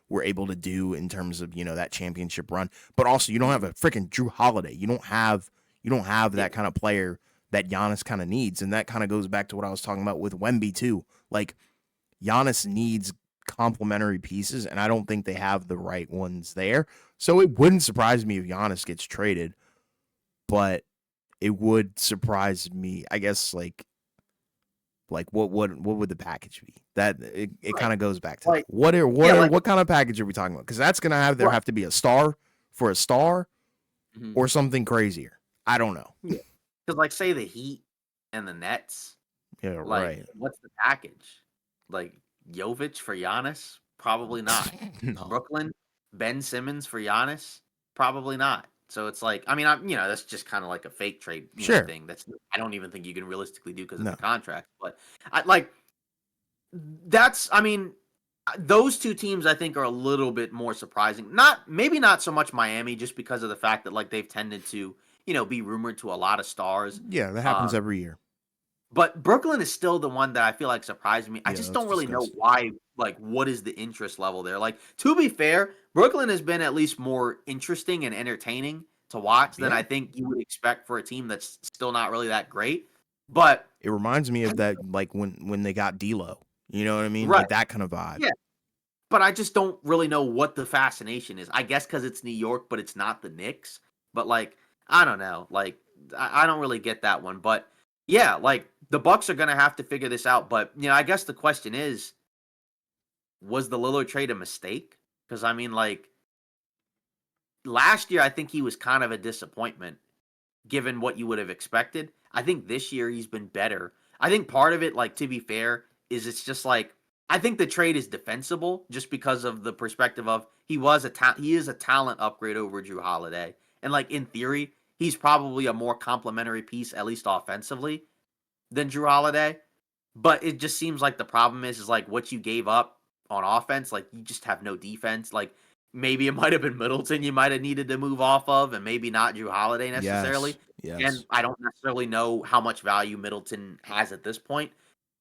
were able to do in terms of, that championship run. But also you don't have a freaking Drew Holiday. You don't have Yeah. that kind of player that Giannis kind of needs. And that kind of goes back to what I was talking about with Wemby too. Like Giannis needs complementary pieces, and I don't think they have the right ones there. So it wouldn't surprise me if Giannis gets traded, but it would surprise me, I guess, like what would the package be? That it Right. kind of goes back to that. Like, What are yeah, what are like, what kind of package are we talking about? Because that's gonna right. have to be a star for a star Mhm. or something crazier. I don't know. Yeah. 'Cause, like, say the Heat and the Nets, Yeah, like, right. what's the package? Like, Jovic for Giannis? Probably not. No. Brooklyn, Ben Simmons for Giannis? Probably not. So it's like, I mean, that's just kind of like a fake trade, Sure. thing. I don't even think you can realistically do because of No. the contract. But I like I mean, those two teams I think are a little bit more surprising. Maybe not so much Miami, just because of the fact that like they've tended to, be rumored to a lot of stars. Yeah, that happens Um, every year. But Brooklyn is still the one that I feel like surprised me. I Yeah, just that's don't really know disgusting. why, like, what is the interest level there? Like, to be fair, Brooklyn has been at least more interesting and entertaining to watch than Yeah. I think you would expect for a team that's still not really that great. But It reminds me I of that, like when they got D'Lo. You know what I mean? right, Like that kind of vibe. yeah. But I just don't really know what the fascination is. I guess because it's New York, but it's not the Knicks. But like, I don't know. Like, I don't really get that one. But yeah, like the Bucks are gonna have to figure this out. But I guess the question is, was the Lillard trade a mistake? Because I mean, like last year, I think he was kind of a disappointment given what you would have expected. I think this year he's been better. I think part of it, like to be fair, is it's just like I think the trade is defensible just because of the perspective of he is a talent upgrade over Drew Holiday, and like in theory he's probably a more complementary piece at least offensively than Drew Holiday. But it just seems like the problem is like what you gave up on offense. Like you just have no defense. Like maybe it might have been Middleton you might have needed to move off of, and maybe not Drew Holiday necessarily. Yes. And Yes. I don't necessarily know how much value Middleton has at this point.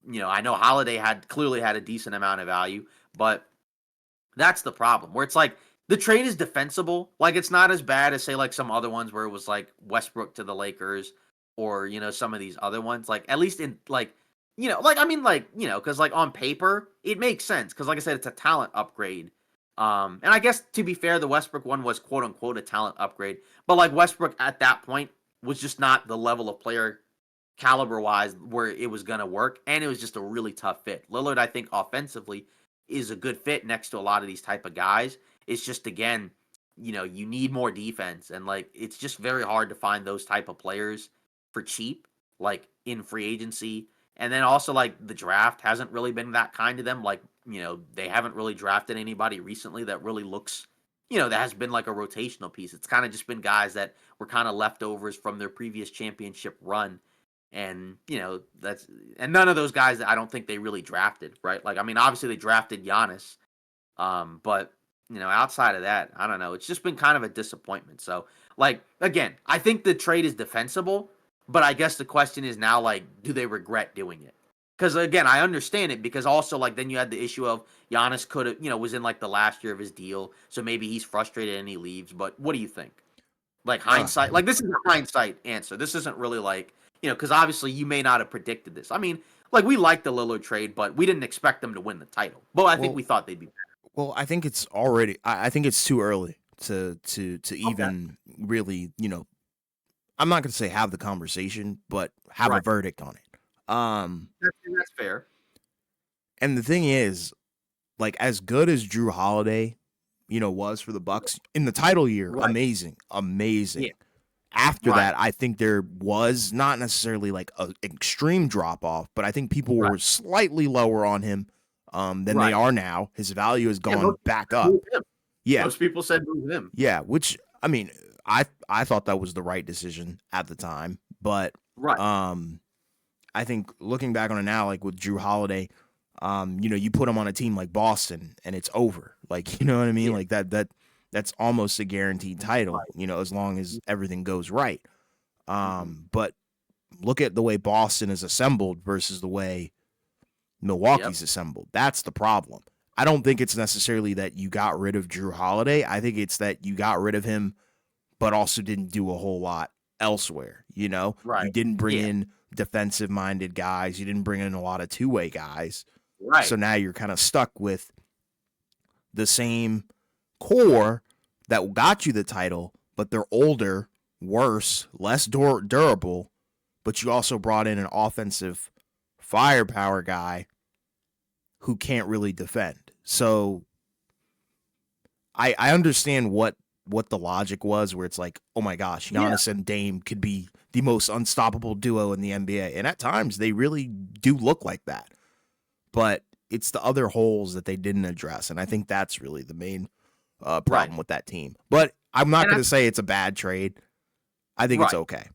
I know Holiday had clearly had a decent amount of value, but that's the problem. Where it's like the trade is defensible. Like it's not as bad as say like some other ones where it was like Westbrook to the Lakers or some of these other ones. Like at least in like like I mean like because like on paper it makes sense because like I said it's a talent upgrade. And I guess to be fair, the Westbrook one was quote unquote a talent upgrade, but like Westbrook at that point was just not the level of player caliber wise where it was going to work, and it was just a really tough fit. Lillard, I think offensively is a good fit next to a lot of these type of guys. It's just again, you need more defense, and like it's just very hard to find those type of players for cheap, like in free agency. And then also like the draft hasn't really been that kind to them. Like they haven't really drafted anybody recently that really looks. That has been like a rotational piece. It's kind of just been guys that were kind of leftovers from their previous championship run, and that's and none of those guys that I don't think they really drafted, right? Like I mean, obviously they drafted Giannis, but outside of that, I don't know. It's just been kind of a disappointment. So like again, I think the trade is defensible, but I guess the question is now like, do they regret doing it? Because again, I understand it because also like then you had the issue of Giannis could have was in like the last year of his deal, so maybe he's frustrated and he leaves. But what do you think? Like Uh, hindsight, like this is a hindsight answer. This isn't really like because obviously you may not have predicted this. I mean, like we liked the Lillard trade, but we didn't expect them to win the title. But I think well, we thought they'd be better. well, I think it's already. I think it's too early to Okay, even really. I'm not going to say have the conversation, but have a right. verdict on it. That's fair. And the thing is, like as good as Drew Holiday, was for the Bucks in the title year, Right. amazing, Yeah. amazing. After Right. that, I think there was not necessarily like an extreme drop off, but I think people Right. were slightly lower on him than they Right. are now. His value has Yeah. gone Most people back said move up. him. Yeah, Most people said move him. yeah. Which I mean, I thought that was the right decision at the time, but Right. um, I think looking back on it now, like with Drew Holiday, you put him on a team like Boston and it's over. Like, you know what I mean? Yeah. Like that's almost a guaranteed title, Right. as long as everything goes right. Mm-hmm. But look at the way Boston is assembled versus the way Yep. Milwaukee's assembled. That's the problem. I don't think it's necessarily that you got rid of Drew Holiday. I think it's that you got rid of him, but also didn't do a whole lot elsewhere. You Right. didn't bring Yeah. in defensive minded guys. You didn't bring in a lot of two-way guys. So Right. now you're kind of stuck with the same core that got you the title, but they're older, worse, less durable. But you also brought in an offensive firepower guy who can't really defend. So I understand what the logic was, where it's like, oh my gosh, Yeah. Giannis and Dame could be the most unstoppable duo in the NBA, and at times they really do look like that. But it's the other holes that they didn't address, and I think that's really the main Right. problem with that team. But I'm not And going I to say it's a bad trade. I think it's right. okay.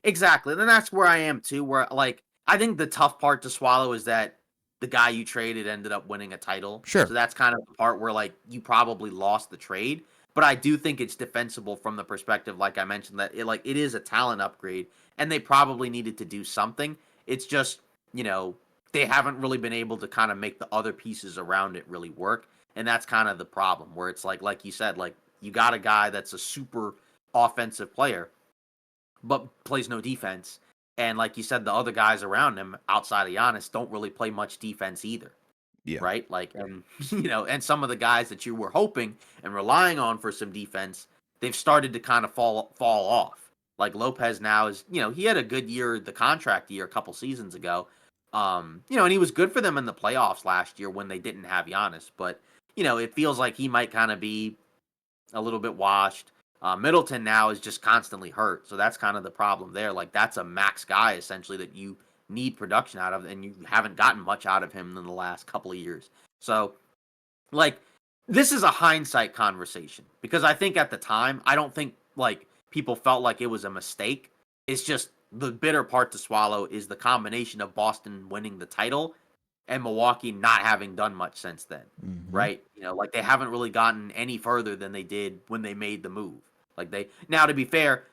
Exactly. And that's where I am too, where like I think the tough part to swallow is that the guy you traded ended up winning a title. So Sure. that's kind of the part where like you probably lost the trade. But I do think it's defensible from the perspective, like I mentioned, that it is a talent upgrade and they probably needed to do something. It's just, they haven't really been able to kind of make the other pieces around it really work. And that's kind of the problem where it's like you said, like you got a guy that's a super offensive player, but plays no defense. And like you said, the other guys around him outside of Giannis don't really play much defense either. Yeah. Right? Like, and, and some of the guys that you were hoping and relying on for some defense, they've started to kind of fall off. Like Lopez now is, he had a good year, the contract year a couple seasons ago. And he was good for them in the playoffs last year when they didn't have Giannis. But, it feels like he might kind of be a little bit washed. Middleton now is just constantly hurt. So that's kind of the problem there. Like, that's a max guy, essentially, that you need production out of, and you haven't gotten much out of him in the last couple of years. So, like, this is a hindsight conversation because I think at the time, I don't think, like, people felt like it was a mistake. It's just the bitter part to swallow is the combination of Boston winning the title and Milwaukee not having done much since then, right? Like they haven't really gotten any further than they did when they made the move. Now to be fair,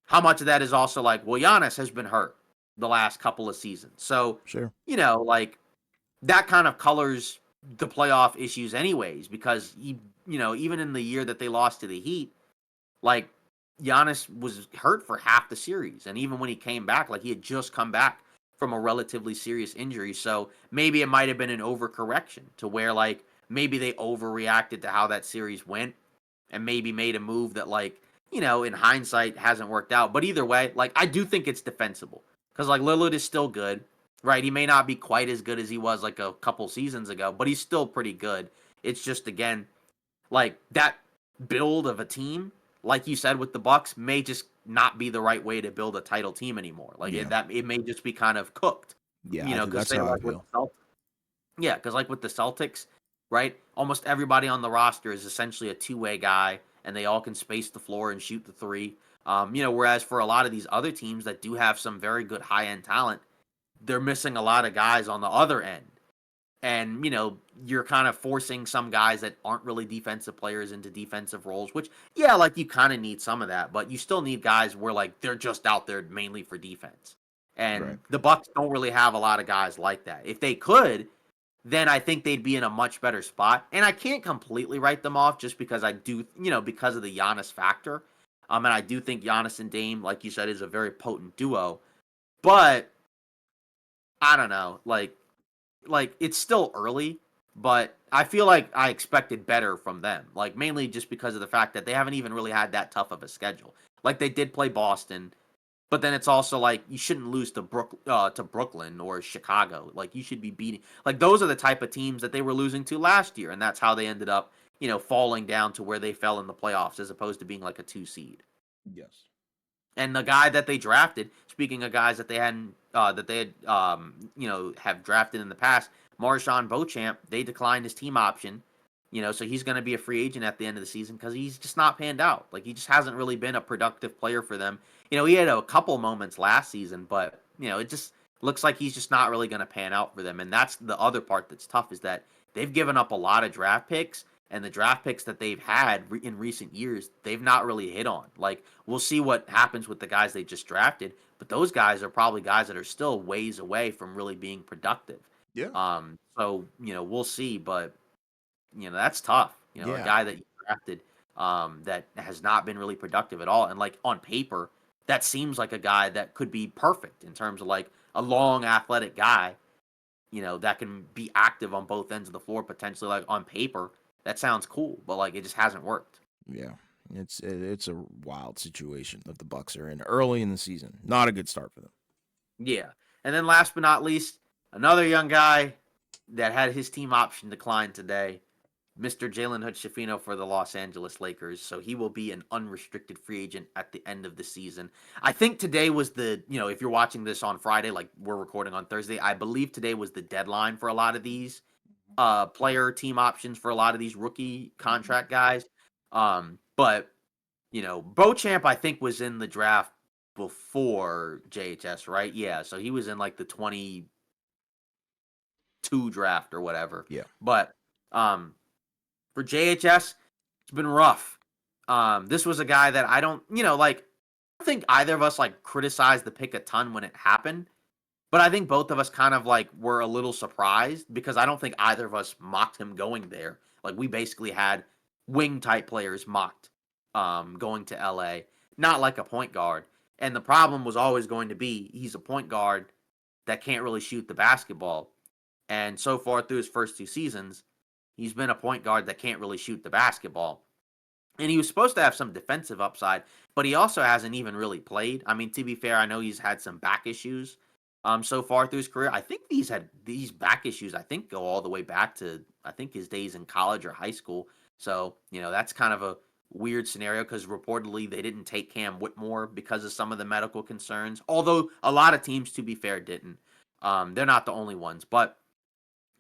how much of that is also like, well, Giannis has been hurt the last couple of seasons. So, Sure. Like that kind of colors the playoff issues anyways, because even in the year that they lost to the Heat, like Giannis was hurt for half the series. And even when he came back, like he had just come back from a relatively serious injury. So maybe it might have been an overcorrection to where like maybe they overreacted to how that series went and maybe made a move that like, in hindsight hasn't worked out. But either way, like I do think it's defensible because like Lillard is still good, right? He may not be quite as good as he was like a couple seasons ago, but he's still pretty good. It's just, again, like that build of a team, like you said with the Bucks, may just not be the right way to build a title team anymore. Like it may just be kind of cooked. Yeah, Because that's how I like with feel. the Celtics, because like with the Celtics, right? Almost everybody on the roster is essentially a two-way guy, and they all can space the floor and shoot the three. Whereas for a lot of these other teams that do have some very good high-end talent, they're missing a lot of guys on the other end. And, you're kind of forcing some guys that aren't really defensive players into defensive roles, which, yeah, like you kind of need some of that, but you still need guys where like they're just out there mainly for defense. Right. And the Bucks don't really have a lot of guys like that. If they could, then I think they'd be in a much better spot. And I can't completely write them off just because I do, because of the Giannis factor. And I do think Giannis and Dame, like you said, is a very potent duo. But I don't know, like it's still early, but I feel like I expected better from them. Like mainly just because of the fact that they haven't even really had that tough of a schedule. Like they did play Boston, but then it's also like you shouldn't lose to Brooklyn or Chicago. Like you should be beating like those are the type of teams that they were losing to last year, and that's how they ended up, falling down to where they fell in the playoffs as opposed to being like a 2 seed. Yes. And the guy that they drafted, speaking of guys that they hadn't, have drafted in the past, Marshawn Beauchamp, they declined his team option, so he's going to be a free agent at the end of the season because he's just not panned out. Like he just hasn't really been a productive player for them. He had a couple moments last season, but it just looks like he's just not really going to pan out for them. And that's the other part that's tough is that they've given up a lot of draft picks. And the draft picks that they've had in recent years, they've not really hit on. Like, we'll see what happens with the guys they just drafted, but those guys are probably guys that are still ways away from really being productive. Yeah. So, we'll see, but, that's tough. A Yeah. guy that you drafted that has not been really productive at all. And, like, on paper, that seems like a guy that could be perfect in terms of, like, a long, athletic guy, that can be active on both ends of the floor, potentially, like, on paper. That sounds cool, but like it just hasn't worked. Yeah. It's a wild situation that the Bucks are in early in the season. Not a good start for them. Yeah. And then last but not least, another young guy that had his team option declined today, Mr. Jalen Hood-Schifino for the Los Angeles Lakers. So he will be an unrestricted free agent at the end of the season. I think today was if you're watching this on Friday, like we're recording on Thursday, I believe today was the deadline for a lot of these player team options for a lot of these rookie contract guys. But Beauchamp I think was in the draft before JHS, right? Yeah, so he was in like the 22 draft or whatever. Yeah. But for JHS, it's been rough. This was a guy that I don't think either of us like criticized the pick a ton when it happened. But I think both of us kind of like were a little surprised because I don't think either of us mocked him going there. Like we basically had wing type players mocked going to LA, not like a point guard. And the problem was always going to be he's a point guard that can't really shoot the basketball. And so far through his first 2 seasons, he's been a point guard that can't really shoot the basketball. And he was supposed to have some defensive upside, but he also hasn't even really played. I mean, to be fair, I know he's had some back issues so far through his career. I think these back issues, I think, go all the way back to I think his days in college or high school. So, that's kind of a weird scenario because reportedly they didn't take Cam Whitmore because of some of the medical concerns. Although a lot of teams, to be fair, didn't. They're not the only ones, but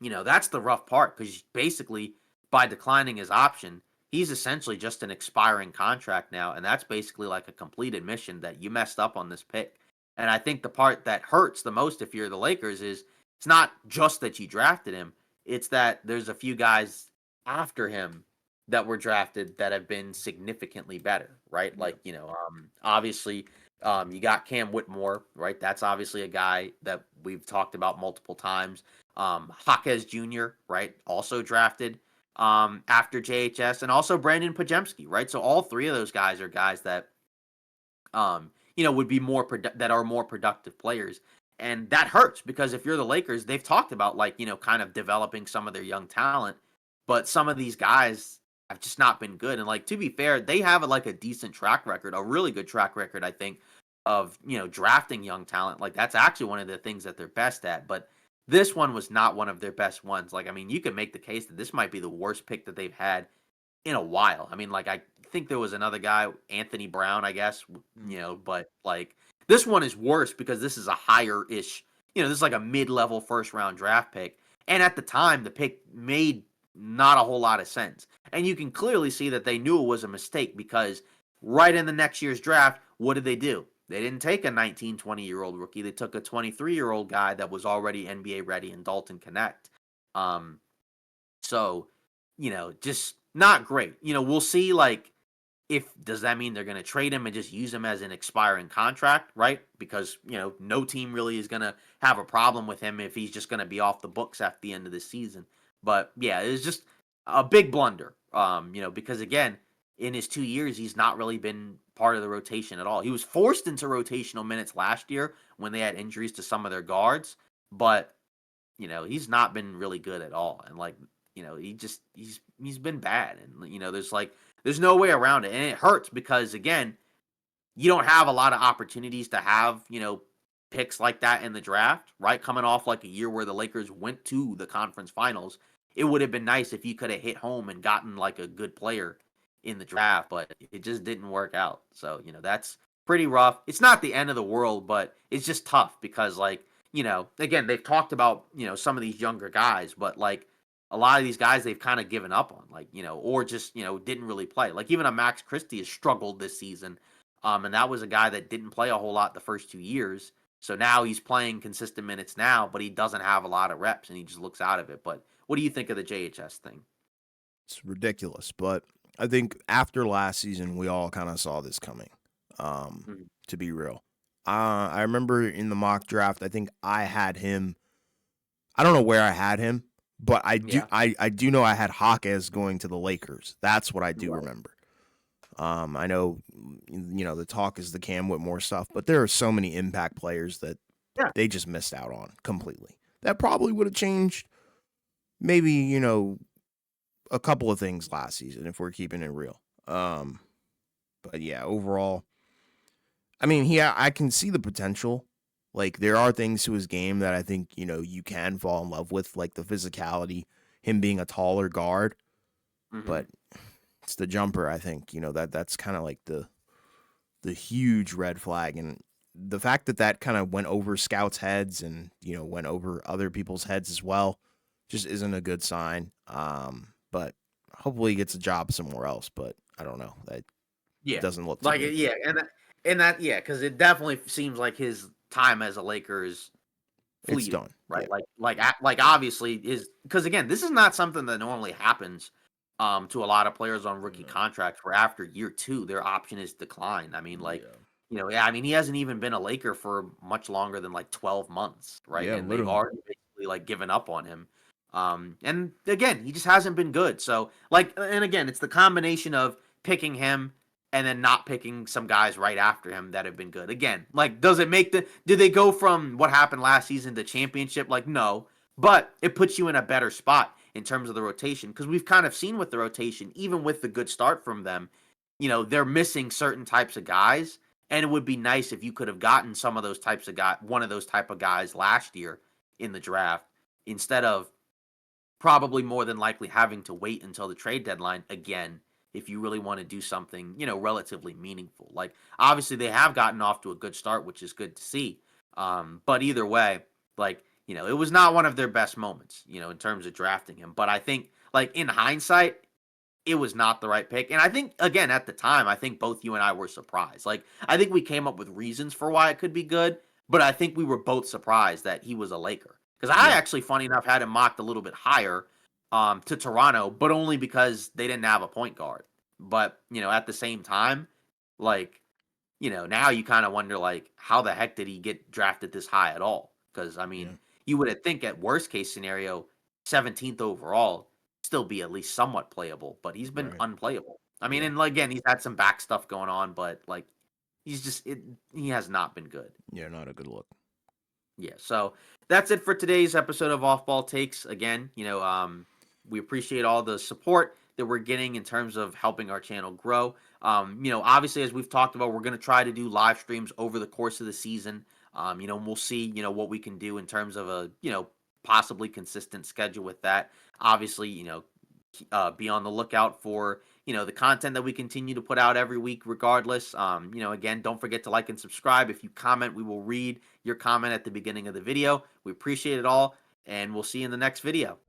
that's the rough part because basically by declining his option, he's essentially just an expiring contract now. And that's basically like a complete admission that you messed up on this pick. And I think the part that hurts the most if you're the Lakers is it's not just that you drafted him, it's that there's a few guys after him that were drafted that have been significantly better, right? Yeah. Like, obviously, you got Cam Whitmore, right? That's obviously a guy that we've talked about multiple times. Jaquez Jr., right? Also drafted after JHS, and also Brandon Pajemski, right? So all three of those guys are guys that would be that are more productive players. And that hurts because if you're the Lakers, they've talked about like, kind of developing some of their young talent, but some of these guys have just not been good. And like to be fair, they have like a decent track record, a really good track record, I think, of drafting young talent. Like that's actually one of the things that they're best at. But this one was not one of their best ones. Like, I mean, you could make the case that this might be the worst pick that they've had in a while. I mean, like, I think there was another guy, Anthony Brown, I guess, but like this one is worse because this is a higher ish, this is like a mid level first round draft pick. And at the time, the pick made not a whole lot of sense. And you can clearly see that they knew it was a mistake because right in the next year's draft, what did they do? They didn't take a 19, 20-year-old rookie. They took a 23-year-old guy that was already NBA ready in Dalton Connect. So, just not great. We'll see, like, does that mean they're going to trade him and just use him as an expiring contract, right? Because, no team really is going to have a problem with him if he's just going to be off the books at the end of the season. But, yeah, it's just a big blunder, because, again, in his 2 years, he's not really been part of the rotation at all. He was forced into rotational minutes last year when they had injuries to some of their guards, but, he's not been really good at all. And, like, he's been bad. And, there's no way around it. And it hurts because, again, you don't have a lot of opportunities to have, picks like that in the draft, right? Coming off like a year where the Lakers went to the conference finals, it would have been nice if you could have hit home and gotten like a good player in the draft, but it just didn't work out. So, that's pretty rough. It's not the end of the world, but it's just tough because, like, again, they've talked about, some of these younger guys, but like a lot of these guys they've kind of given up on, like, or just, didn't really play. Like even a Max Christie has struggled this season. And that was a guy that didn't play a whole lot the first 2 years. So now he's playing consistent minutes now, but he doesn't have a lot of reps and he just looks out of it. But what do you think of the JHS thing? It's ridiculous, but I think after last season, we all kind of saw this coming. Mhm. To be real, I remember in the mock draft, I think I had him. I don't know where I had him, but I do. Yeah. I do know I had Jaquez going to the Lakers. That's what I do Right. remember. I know, the talk is the Cam Whitmore stuff, but there are so many impact players that Yeah. they just missed out on completely. That probably would have changed maybe, a couple of things last season if we're keeping it real. But yeah, overall, I mean, I can see the potential. Like there are things to his game that I think, you can fall in love with, like the physicality, him being a taller guard, Mhm. but it's the jumper, I think, that's kind of like the huge red flag. And the fact that kind of went over scouts' heads and, went over other people's heads as well just isn't a good sign. But hopefully he gets a job somewhere else, but I don't know. That Yeah. doesn't look too Like good. yeah, and that yeah, because it definitely seems like his time as a Laker is It's fleeting, done. Yeah. right? Like obviously is because again, this is not something that normally happens to a lot of players on rookie No. contracts where after year two their option is declined. I mean, like Yeah. Yeah, I mean, he hasn't even been a Laker for much longer than like 12 months, right? Yeah, And they've literally. already basically like given up on him. And again, he just hasn't been good. So, like, and again, it's the combination of picking him and then not picking some guys right after him that have been good. Again, like, does it make did they go from what happened last season to championship? Like, no, but it puts you in a better spot in terms of the rotation because we've kind of seen with the rotation, even with the good start from them, they're missing certain types of guys, and it would be nice if you could have gotten some of those types of guys, one of those type of guys last year in the draft, instead of probably more than likely having to wait until the trade deadline again if you really want to do something, relatively meaningful. Like obviously they have gotten off to a good start, which is good to see. But either way, like, it was not one of their best moments, in terms of drafting him. But I think like in hindsight, it was not the right pick. And I think again at the time, I think both you and I were surprised. Like I think we came up with reasons for why it could be good, but I think we were both surprised that he was a Laker. Because I Yeah. actually, funny enough, had him mocked a little bit higher to Toronto, but only because they didn't have a point guard. But, at the same time, like, now you kind of wonder like how the heck did he get drafted this high at all? Because I Yeah. mean, you would think at worst case scenario, 17th overall, still be at least somewhat playable, but he's been Right. unplayable. I mean, Yeah. and again, he's had some back stuff going on, but like he has not been good. Yeah, not a good look. Yeah, so that's it for today's episode of Off Ball Takes. Again, we appreciate all the support that we're getting in terms of helping our channel grow. Obviously, as we've talked about, we're going to try to do live streams over the course of the season. We'll see, what we can do in terms of a, possibly consistent schedule with that. Obviously, be on the lookout for the content that we continue to put out every week regardless. Again, don't forget to like and subscribe. If you comment, we will read your comment at the beginning of the video. We appreciate it all, and we'll see you in the next video.